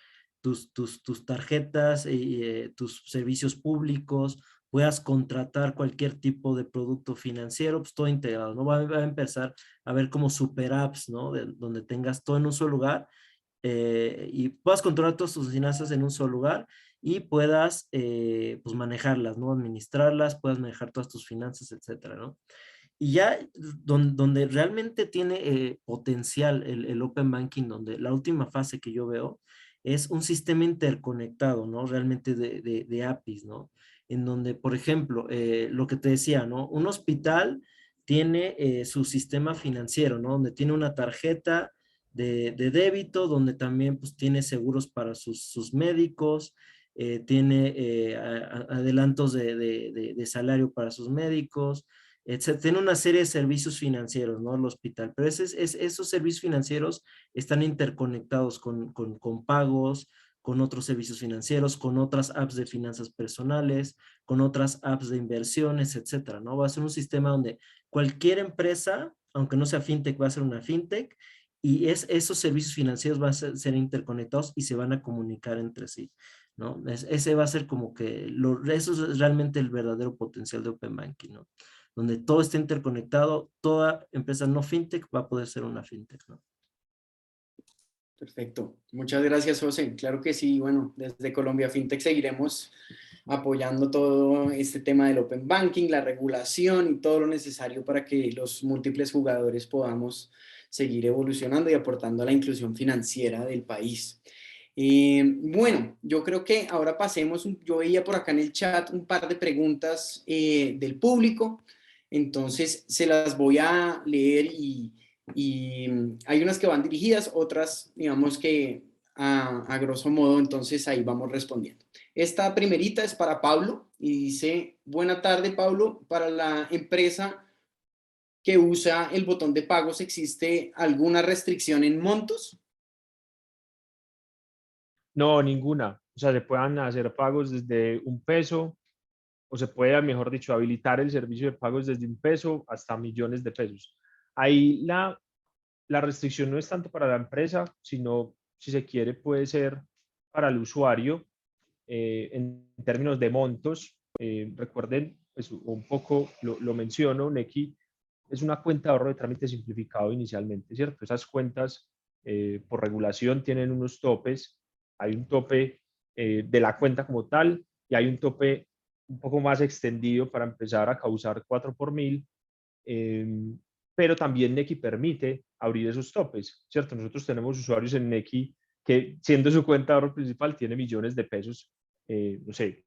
tarjetas y tus servicios públicos, puedas contratar cualquier tipo de producto financiero, pues todo integrado, ¿no? Va a empezar a ver como super apps, ¿no? Donde tengas todo en un solo lugar y puedas controlar todas tus finanzas en un solo lugar y puedas pues manejarlas, ¿no? Administrarlas, puedas manejar todas tus finanzas, etcétera, ¿no? Y ya donde realmente tiene potencial el Open Banking, donde la última fase que yo veo es un sistema interconectado, ¿no? Realmente de APIs, ¿no? En donde, por ejemplo, lo que te decía, ¿no? Un hospital tiene su sistema financiero, ¿no? Donde tiene una tarjeta de débito, donde también pues tiene seguros para sus médicos, tiene adelantos de salario para sus médicos, tiene una serie de servicios financieros, ¿no? El hospital, pero esos servicios financieros están interconectados con pagos, con otros servicios financieros, con otras apps de finanzas personales, con otras apps de inversiones, etcétera, ¿no? Va a ser un sistema donde cualquier empresa, aunque no sea fintech, va a ser una fintech, y esos servicios financieros van a ser interconectados y se van a comunicar entre sí. ¿no? Ese va a ser como que, eso es realmente el verdadero potencial de Open Banking, ¿no? Donde todo está interconectado, toda empresa no fintech va a poder ser una fintech, ¿no? Perfecto. Muchas gracias, José. Claro que sí. Bueno, desde Colombia FinTech seguiremos apoyando todo este tema del Open Banking, la regulación y todo lo necesario para que los múltiples jugadores podamos seguir evolucionando y aportando a la inclusión financiera del país. Bueno, yo creo que ahora pasemos, yo veía por acá en el chat un par de preguntas del público, entonces se las voy a leer y hay unas que van dirigidas, otras digamos que a grosso modo, entonces ahí vamos respondiendo. Esta primerita es para Pablo y dice, buena tarde Pablo, para la empresa que usa el botón de pagos, ¿existe alguna restricción en montos? No, ninguna. O sea, se puedan hacer pagos desde 1 peso o se puede, mejor dicho, habilitar el servicio de pagos desde 1 peso hasta millones de pesos. Ahí la restricción no es tanto para la empresa, sino, si se quiere, puede ser para el usuario en términos de montos. Recuerden, pues, un poco lo menciono, Nequi es una cuenta de ahorro de trámite simplificado inicialmente, ¿cierto? Esas cuentas por regulación tienen unos topes. Hay un tope de la cuenta como tal y hay un tope un poco más extendido para empezar a causar 4 por mil, eh, pero también Nequi permite abrir esos topes, ¿cierto? Nosotros tenemos usuarios en Nequi que, siendo su cuenta de ahorro principal, tiene millones de pesos, no sé,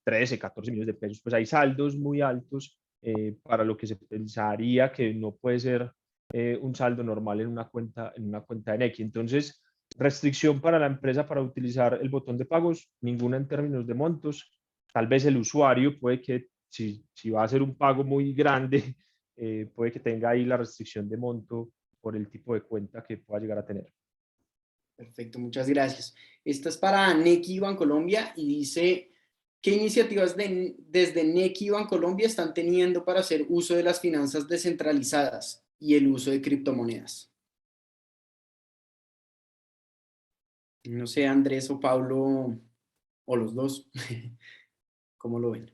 13, 14 millones de pesos. Pues hay saldos muy altos para lo que se pensaría que no puede ser un saldo normal en una cuenta de Nequi. Entonces, restricción para la empresa para utilizar el botón de pagos, ninguna en términos de montos. Tal vez el usuario puede que, si va a hacer un pago muy grande, puede que tenga ahí la restricción de monto por el tipo de cuenta que pueda llegar a tener. Perfecto, muchas gracias. Esta es para Nequi Bancolombia y dice, ¿qué iniciativas desde Nequi Bancolombia están teniendo para hacer uso de las finanzas descentralizadas y el uso de criptomonedas? No sé, Andrés o Pablo, o los dos, ¿cómo lo ven?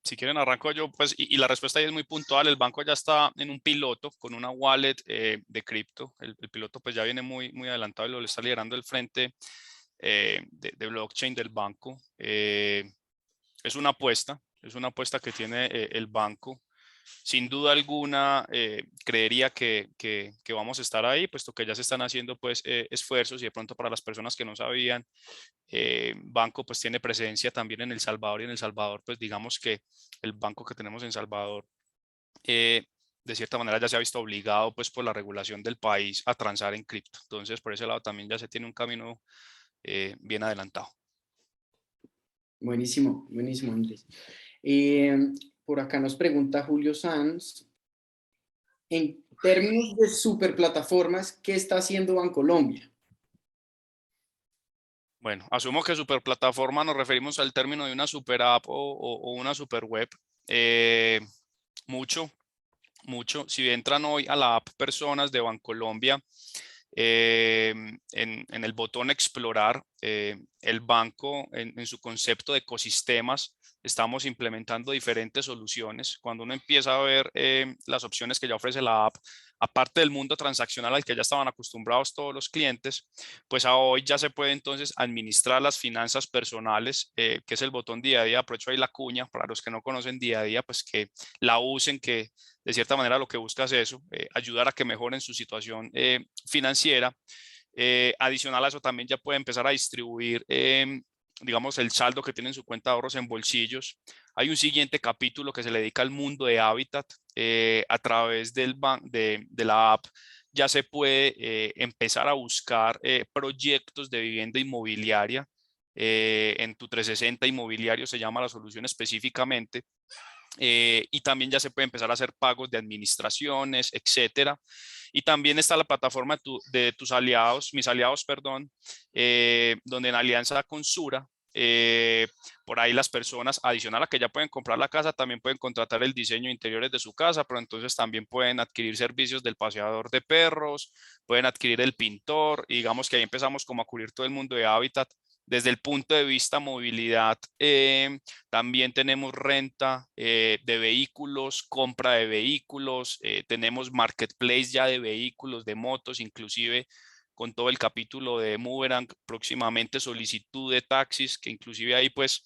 Si quieren arranco yo, pues, y la respuesta ahí es muy puntual. El banco ya está en un piloto con una wallet de cripto. El piloto pues ya viene muy adelantado y lo está liderando el frente de blockchain del banco. Es una apuesta que tiene el banco. Sin duda alguna, creería que vamos a estar ahí, puesto que ya se están haciendo pues esfuerzos y de pronto para las personas que no sabían, banco pues tiene presencia también en El Salvador y en El Salvador pues digamos que el banco que tenemos en Salvador de cierta manera ya se ha visto obligado pues por la regulación del país a transar en cripto. Entonces por ese lado también ya se tiene un camino bien adelantado. Buenísimo, buenísimo, Andrés. Por acá nos pregunta Julio Sanz, en términos de superplataformas, ¿qué está haciendo Bancolombia? Bueno, asumo que superplataforma nos referimos al término de una super app o una super web. Mucho. Si entran hoy a la app Personas de Bancolombia, en el botón explorar, el banco en su concepto de ecosistemas, estamos implementando diferentes soluciones. Cuando uno empieza a ver las opciones que ya ofrece la app, aparte del mundo transaccional al que ya estaban acostumbrados todos los clientes, pues a hoy ya se puede entonces administrar las finanzas personales, que es el botón día a día. Aprovecho ahí la cuña para los que no conocen día a día, pues que la usen, que de cierta manera lo que busca es eso, ayudar a que mejoren su situación financiera. Adicional a eso también ya puede empezar a distribuir, digamos, el saldo que tiene en su cuenta de ahorros en bolsillos. Hay un siguiente capítulo que se le dedica al mundo de Habitat. A través de la app ya se puede empezar a buscar proyectos de vivienda inmobiliaria. En tu 360 inmobiliario se llama la solución específicamente. Y también ya se puede empezar a hacer pagos de administraciones, etcétera. Y también está la plataforma de tus aliados, mis aliados, perdón, donde en alianza con Sura, por ahí las personas, adicional a que ya pueden comprar la casa, también pueden contratar el diseño de interiores de su casa, pero entonces también pueden adquirir servicios del paseador de perros, pueden adquirir el pintor, y digamos que ahí empezamos como a cubrir todo el mundo de Habitat Desde el punto de vista movilidad, también tenemos renta de vehículos, compra de vehículos, tenemos marketplace ya de vehículos, de motos, inclusive con todo el capítulo de Moverang, próximamente solicitud de taxis, que inclusive ahí pues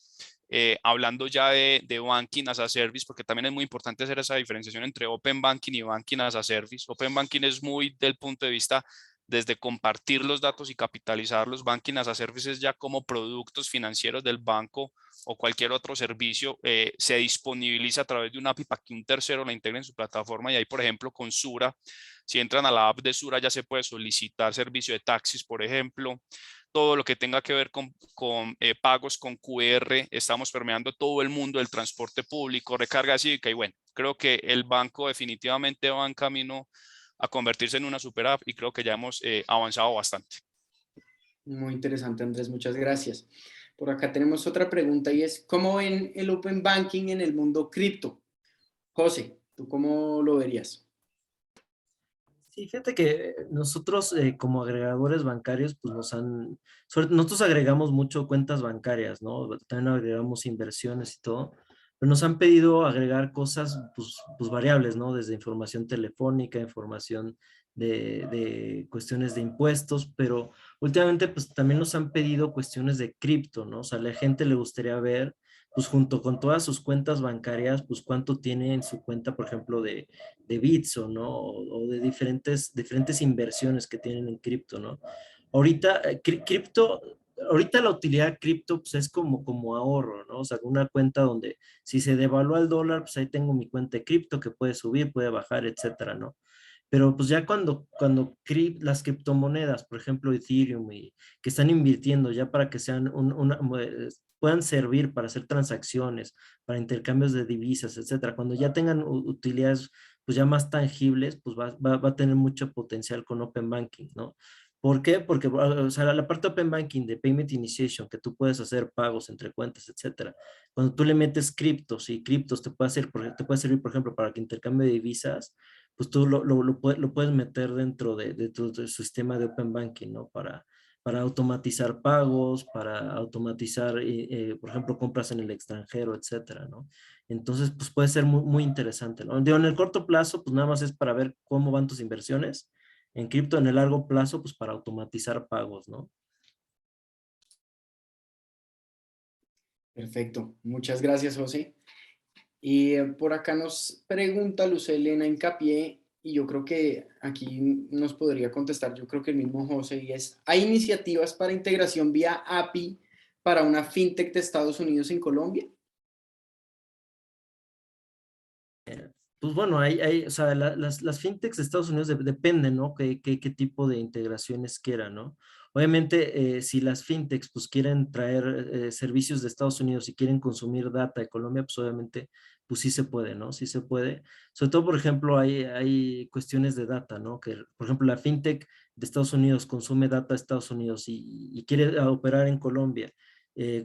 hablando ya de Banking as a Service, porque también es muy importante hacer esa diferenciación entre Open Banking y Banking as a Service. Open Banking es muy del punto de vista desde compartir los datos y capitalizarlos. Banking as a Service es ya como productos financieros del banco o cualquier otro servicio se disponibiliza a través de una API para que un tercero la integre en su plataforma. Y ahí, por ejemplo, con Sura, si entran a la app de Sura ya se puede solicitar servicio de taxis, por ejemplo. Todo lo que tenga que ver con pagos con QR, estamos permeando todo el mundo del transporte público, recarga cívica y bueno, creo que el banco definitivamente va en camino a convertirse en una super app y creo que ya hemos avanzado bastante. Muy interesante, Andrés, muchas gracias. Por acá tenemos otra pregunta y es, ¿cómo ven el Open Banking en el mundo cripto? José, ¿tú cómo lo verías? Sí, fíjate que nosotros como agregadores bancarios, pues nosotros agregamos mucho cuentas bancarias, ¿no? También agregamos inversiones y todo, pero nos han pedido agregar cosas, pues variables, ¿no? Desde información telefónica, información de cuestiones de impuestos, pero últimamente pues también nos han pedido cuestiones de cripto, ¿no? O sea, a la gente le gustaría ver, pues junto con todas sus cuentas bancarias, pues cuánto tiene en su cuenta, por ejemplo, de Bitso, ¿no? O de diferentes inversiones que tienen en cripto, ¿no? Ahorita, cripto, ahorita la utilidad cripto pues es como ahorro, ¿no? O sea, una cuenta donde si se devalúa el dólar, pues ahí tengo mi cuenta de cripto que puede subir, puede bajar, etcétera, ¿no? Pero pues ya cuando las criptomonedas, por ejemplo Ethereum, que están invirtiendo ya para que sean puedan servir para hacer transacciones, para intercambios de divisas, etcétera, cuando ya tengan utilidades pues ya más tangibles, pues va a tener mucho potencial con Open Banking, ¿no? ¿Por qué? Porque o sea, la parte Open Banking de Payment Initiation, que tú puedes hacer pagos entre cuentas, etcétera. Cuando tú le metes criptos y criptos te puede servir, por ejemplo, para que intercambio de divisas, pues tú lo puedes meter dentro de tu sistema de Open Banking, ¿no? Para automatizar pagos, para automatizar, por ejemplo, compras en el extranjero, etcétera, ¿no? Entonces, pues puede ser muy interesante, ¿no? Digo, en el corto plazo, pues nada más es para ver cómo van tus inversiones. En cripto, en el largo plazo, pues para automatizar pagos, ¿no? Perfecto, muchas gracias, José. Y por acá nos pregunta Luz Elena Hincapié, y yo creo que aquí nos podría contestar, yo creo que el mismo José, y es, ¿hay iniciativas para integración vía API para una fintech de Estados Unidos en Colombia? Pues bueno, o sea, las fintechs de Estados Unidos dependen, ¿no? ¿Qué tipo de integraciones quieran, ¿no? Obviamente, si las fintechs pues quieren traer servicios de Estados Unidos y quieren consumir data de Colombia, pues obviamente, pues sí se puede, ¿no? Sí se puede. Sobre todo, por ejemplo, hay cuestiones de data, ¿no? Que, por ejemplo, la fintech de Estados Unidos consume data de Estados Unidos y quiere operar en Colombia.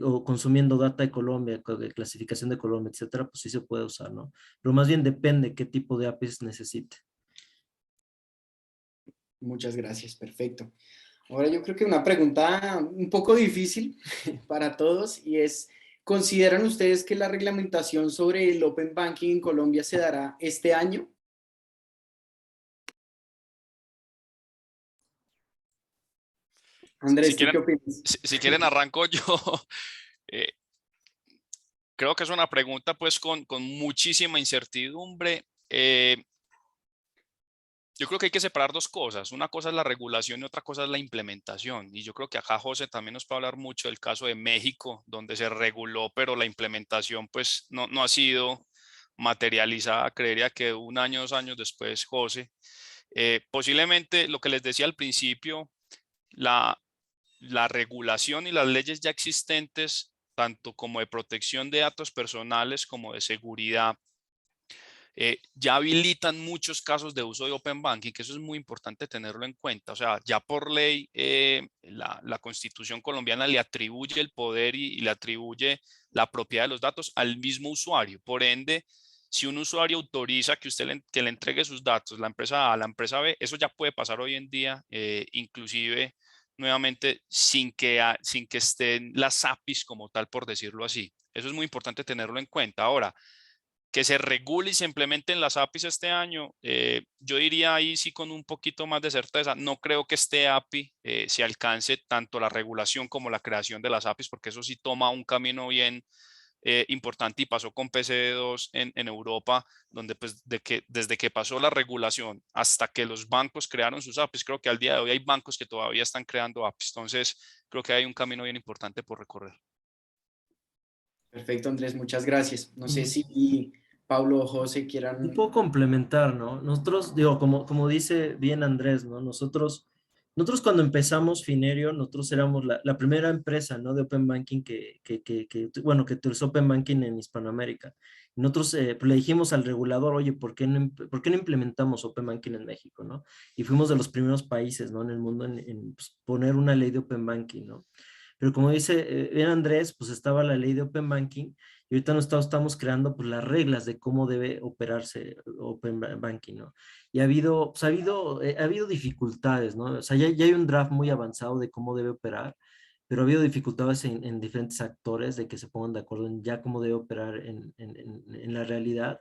O consumiendo data de Colombia, de clasificación de Colombia, etcétera, pues sí se puede usar, ¿no? Pero más bien depende qué tipo de APIs necesite. Muchas gracias, perfecto. Ahora yo creo que una pregunta un poco difícil para todos y es, ¿consideran ustedes que la reglamentación sobre el Open Banking en Colombia se dará este año? Si Andrés, ¿tú quieren, qué opinas? si quieren arranco yo. Eh, creo que es una pregunta pues con muchísima incertidumbre. Yo creo que hay que separar dos cosas. Una cosa es la regulación y otra cosa es la implementación. Y yo creo que acá José también nos puede hablar mucho del caso de México, donde se reguló, pero la implementación pues no ha sido materializada. Creería que un año, 2 años después, José. Posiblemente lo que les decía al principio, la regulación y las leyes ya existentes, tanto como de protección de datos personales como de seguridad, ya habilitan muchos casos de uso de Open Banking, que eso es muy importante tenerlo en cuenta. O sea, ya por ley, la Constitución colombiana le atribuye el poder y le atribuye la propiedad de los datos al mismo usuario. Por ende, si un usuario autoriza que usted que le entregue sus datos, la empresa A a la empresa B, eso ya puede pasar hoy en día, inclusive nuevamente sin que estén las APIs como tal, por decirlo así. Eso es muy importante tenerlo en cuenta. Ahora, que se regule y se implementen las APIs este año, yo diría ahí sí con un poquito más de certeza. No creo que este API se alcance tanto la regulación como la creación de las APIs, porque eso sí toma un camino bien importante y pasó con PC2 en Europa, donde pues desde que pasó la regulación hasta que los bancos crearon sus APIs, creo que al día de hoy hay bancos que todavía están creando APIs. Entonces creo que hay un camino bien importante por recorrer. Perfecto, Andrés, muchas gracias. No sé si Pablo o José Yo quieran... puedo complementar, ¿no? Nosotros, digo, como dice bien Andrés, ¿no? Nosotros cuando empezamos Finerio, nosotros éramos la primera empresa, ¿no? De Open Banking bueno, que utilizó Open Banking en Hispanoamérica. Nosotros pues, le dijimos al regulador, oye, ¿por qué no implementamos Open Banking en México, ¿no? Y fuimos de los primeros países, ¿no? En el mundo en pues, poner una ley de Open Banking, ¿no? Pero como dice bien Andrés, pues estaba la ley de Open Banking y ahorita nosotros estamos creando pues, las reglas de cómo debe operarse Open Banking, ¿no? Y ha habido dificultades, ¿no? O sea, ya hay un draft muy avanzado de cómo debe operar, pero ha habido dificultades en diferentes actores de que se pongan de acuerdo en ya cómo debe operar en la realidad.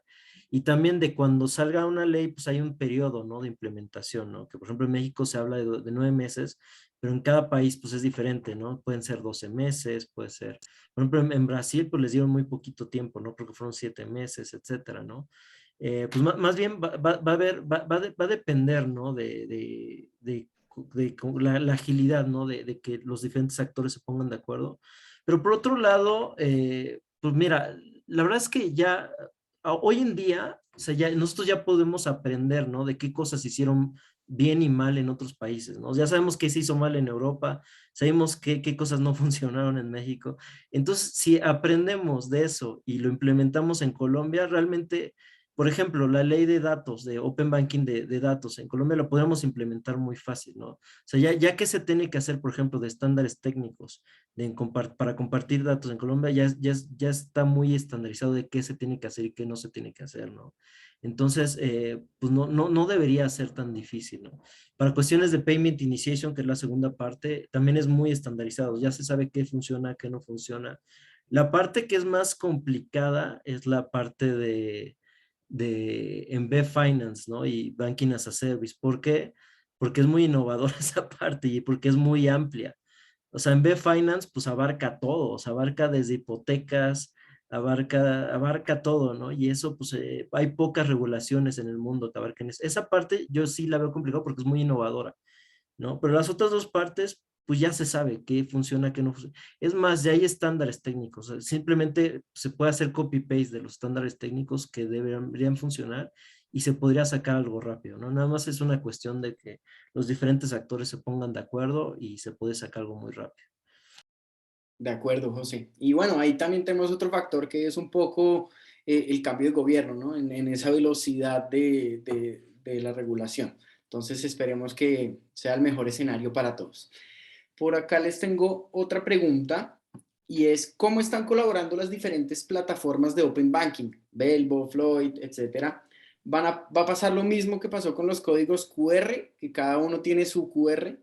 Y también de cuando salga una ley, pues hay un periodo, ¿no? De implementación, ¿no? Que por ejemplo en México se habla de 9 meses, pero en cada país pues es diferente, ¿no? Pueden ser 12 meses, puede ser, por ejemplo en Brasil pues les dieron muy poquito tiempo, ¿no? Creo que fueron 7 meses, etcétera, ¿no? Pues más bien va a haber, va a depender, ¿no? La agilidad, ¿no? De que los diferentes actores se pongan de acuerdo. Pero por otro lado, pues mira, la verdad es que ya hoy en día, o sea, nosotros ya podemos aprender, ¿no? De qué cosas se hicieron bien y mal en otros países, ¿no? Ya sabemos qué se hizo mal en Europa, sabemos qué cosas no funcionaron en México. Entonces, si aprendemos de eso y lo implementamos en Colombia, realmente, por ejemplo, la ley de datos, de Open Banking de datos, en Colombia lo podemos implementar muy fácil, ¿no? O sea, ya que se tiene que hacer, por ejemplo, de estándares técnicos para compartir datos en Colombia, ya está muy estandarizado de qué se tiene que hacer y qué no se tiene que hacer, ¿no? Entonces, pues no debería ser tan difícil, ¿no? Para cuestiones de Payment Initiation, que es la segunda parte, también es muy estandarizado. Ya se sabe qué funciona, qué no funciona. La parte que es más complicada es la parte de Embedded Finance, ¿no? Y Banking as a Service. ¿Por qué? Porque es muy innovadora esa parte y porque es muy amplia. O sea, Embedded Finance, pues abarca todo, o sea, abarca desde hipotecas, abarca todo, ¿no? Y eso, pues, hay pocas regulaciones en el mundo que abarquen eso. Esa parte yo sí la veo complicada porque es muy innovadora, ¿no? Pero las otras dos partes, pues ya se sabe qué funciona, qué no funciona. Es más, ya hay estándares técnicos. O sea, simplemente se puede hacer copy-paste de los estándares técnicos que deberían funcionar y se podría sacar algo rápido, ¿no? Nada más es una cuestión de que los diferentes actores se pongan de acuerdo y se puede sacar algo muy rápido. De acuerdo, José. Y bueno, ahí también tenemos otro factor que es un poco el cambio de gobierno, ¿no? En esa velocidad de la regulación. Entonces esperemos que sea el mejor escenario para todos. Por acá les tengo otra pregunta y es ¿cómo están colaborando las diferentes plataformas de Open Banking? Belbo, Floyd, etcétera. ¿Va a pasar lo mismo que pasó con los códigos QR, que cada uno tiene su QR?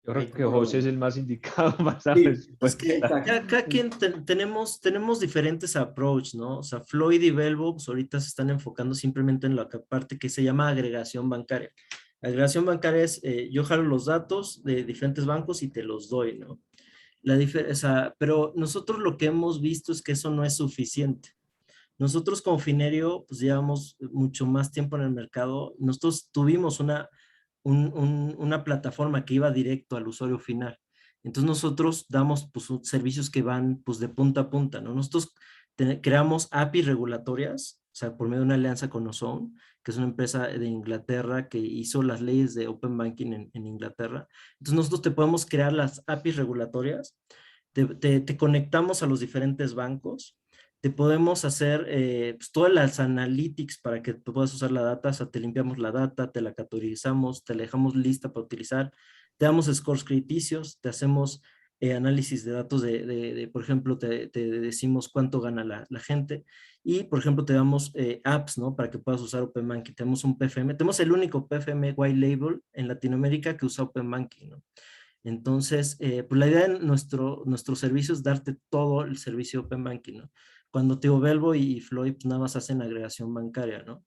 Yo Ahí creo que como José lo es ven. el más indicado para esa Sí, Es que respuesta. exacto. cada quien tenemos diferentes approach, ¿no? O sea, Floyd y Belbo, pues ahorita se están enfocando simplemente en la parte que se llama agregación bancaria. Agregación bancaria es, yo jalo los datos de diferentes bancos y te los doy, ¿no? O sea, pero nosotros lo que hemos visto es que eso no es suficiente. Nosotros como Finerio, pues llevamos mucho más tiempo en el mercado. Nosotros tuvimos una plataforma que iba directo al usuario final. Entonces nosotros damos pues, servicios que van pues, de punta a punta, ¿no? Nosotros creamos API regulatorias, o sea, por medio de una alianza con Ozone, que es una empresa de Inglaterra que hizo las leyes de Open Banking en Inglaterra. Entonces nosotros te podemos crear las APIs regulatorias, te conectamos a los diferentes bancos, te podemos hacer pues, todas las analytics para que tú puedas usar la data, o sea, te limpiamos la data, te la categorizamos, te la dejamos lista para utilizar, te damos scores crediticios, te hacemos análisis de datos por ejemplo, te decimos cuánto gana la gente y, por ejemplo, te damos apps, ¿no? Para que puedas usar Open Banking. Tenemos un PFM, tenemos el único PFM White Label en Latinoamérica que usa Open Banking, ¿no? Entonces, pues la idea de nuestro servicio es darte todo el servicio Open Banking, ¿no? Cuando Tío Belvo y Floyd pues nada más hacen agregación bancaria, ¿no?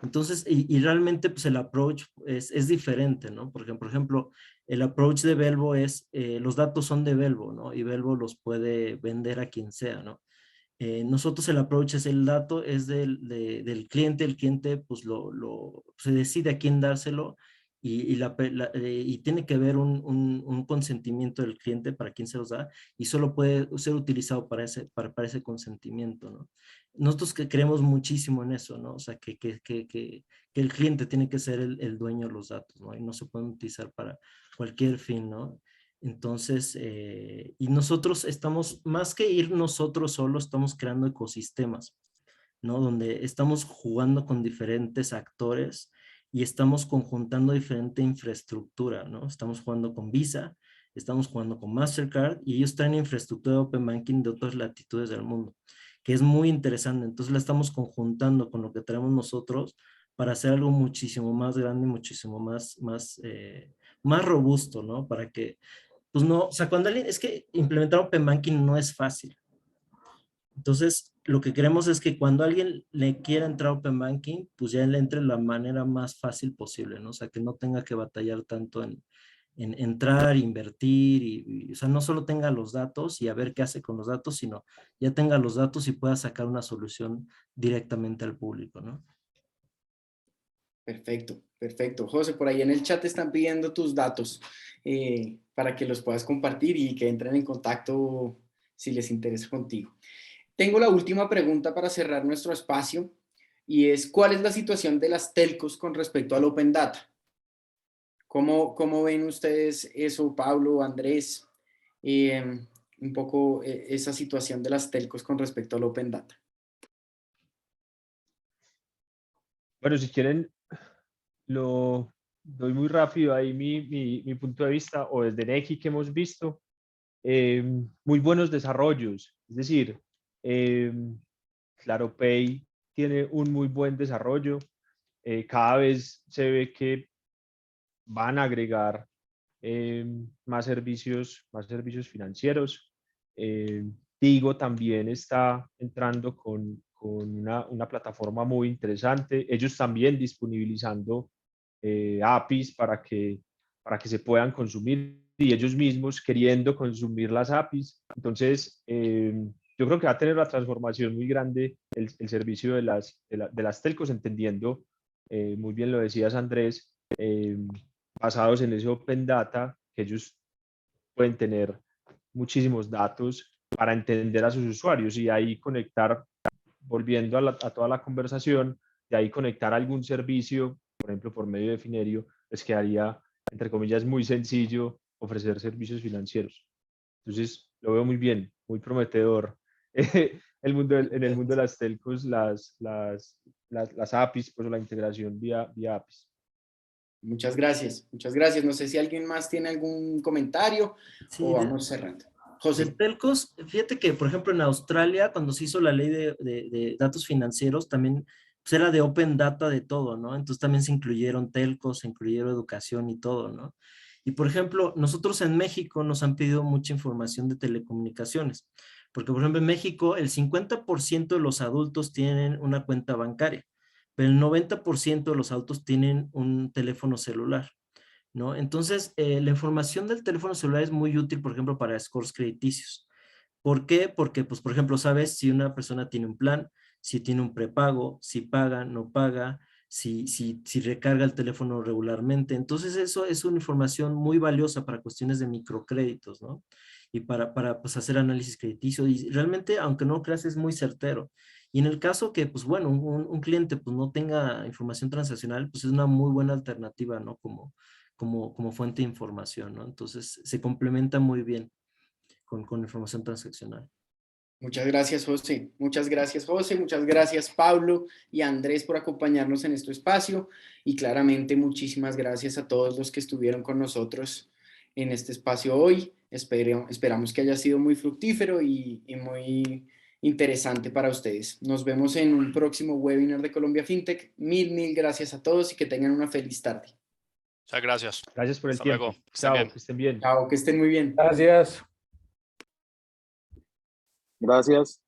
Entonces, y realmente pues el approach es diferente, ¿no? Porque, por ejemplo, el approach de Belvo es, los datos son de Belvo, ¿no? Y Belvo los puede vender a quien sea, ¿no? Nosotros el approach es el dato, es del cliente, el cliente pues se decide a quién dárselo y tiene que haber un consentimiento del cliente para quién se los da y solo puede ser utilizado para ese consentimiento, ¿no? Nosotros que creemos muchísimo en eso, ¿no? O sea, que el cliente tiene que ser el dueño de los datos, ¿no? Y no se pueden utilizar para cualquier fin, ¿no? Entonces, y nosotros estamos, más que ir nosotros solos, estamos creando ecosistemas, ¿no? Donde estamos jugando con diferentes actores y estamos conjuntando diferente infraestructura, ¿no? Estamos jugando con Visa, estamos jugando con Mastercard y ellos traen infraestructura de Open Banking de otras latitudes del mundo, que es muy interesante. Entonces la estamos conjuntando con lo que traemos nosotros para hacer algo muchísimo más grande, muchísimo más robusto, ¿no? Para que pues no, o sea, cuando alguien, es que implementar Open Banking no es fácil. Entonces, lo que queremos es que cuando alguien le quiera entrar a Open Banking, pues ya le entre de la manera más fácil posible, ¿no? O sea, que no tenga que batallar tanto en entrar, invertir, o sea, no solo tenga los datos y a ver qué hace con los datos, sino ya tenga los datos y pueda sacar una solución directamente al público, ¿no? Perfecto, perfecto. José, por ahí en el chat están pidiendo tus datos para que los puedas compartir y que entren en contacto si les interesa contigo. Tengo la última pregunta para cerrar nuestro espacio y es, ¿cuál es la situación de las telcos con respecto al Open Data? ¿Cómo ven ustedes eso, Pablo, Andrés? Un poco esa situación de las telcos con respecto al Open Data. Bueno, si quieren, lo doy muy rápido ahí mi punto de vista, o desde Nequi que hemos visto, muy buenos desarrollos. Es decir, ClaroPay tiene un muy buen desarrollo. Cada vez se ve que van a agregar más servicios financieros. Tigo también está entrando con una plataforma muy interesante. Ellos también disponibilizando APIs para que se puedan consumir y ellos mismos queriendo consumir las APIs. Entonces, yo creo que va a tener una transformación muy grande el servicio de las telcos, entendiendo, muy bien lo decías, Andrés, basados en ese Open Data, que ellos pueden tener muchísimos datos para entender a sus usuarios y ahí conectar, volviendo a toda la conversación, de ahí conectar algún servicio, por ejemplo, por medio de Finerio, les quedaría, entre comillas, muy sencillo ofrecer servicios financieros. Entonces, lo veo muy bien, muy prometedor. En el mundo de las telcos, las APIs, pues la integración vía APIs. Muchas gracias, muchas gracias. No sé si alguien más tiene algún comentario Sí, o vamos cerrando. de José. telcos, fíjate que, por ejemplo, en Australia, cuando se hizo la ley de datos financieros, también pues, era de open data de todo, ¿no? Entonces también se incluyeron telcos, se incluyeron educación y todo, ¿no? Y, por ejemplo, nosotros en México nos han pedido mucha información de telecomunicaciones, porque, por ejemplo, en México el 50% de los adultos tienen una cuenta bancaria, pero el 90% de los adultos tienen un teléfono celular, ¿no? Entonces, la información del teléfono celular es muy útil, por ejemplo, para scores crediticios. ¿Por qué? Porque, pues, por ejemplo, sabes si una persona tiene un plan, si tiene un prepago, si paga, no paga, si recarga el teléfono regularmente. Entonces, eso es una información muy valiosa para cuestiones de microcréditos, ¿no? Y para pues, hacer análisis crediticio. Y realmente, aunque no lo creas, es muy certero. Y en el caso que, pues bueno, un cliente pues no tenga información transaccional, pues es una muy buena alternativa, ¿no? Como fuente de información, ¿no? Entonces, se complementa muy bien con información transaccional. Muchas gracias, José. Muchas gracias, José. Muchas gracias, Pablo y Andrés, por acompañarnos en este espacio. Y claramente, muchísimas gracias a todos los que estuvieron con nosotros en este espacio hoy. Esperamos que haya sido muy fructífero y muy interesante para ustedes. Nos vemos en un próximo webinar de Colombia FinTech. Mil gracias a todos y que tengan una feliz tarde. Muchas gracias. Gracias por el Hasta tiempo. luego. Que estén Chao, bien. que estén bien. Chao, que estén muy bien. Gracias. Gracias.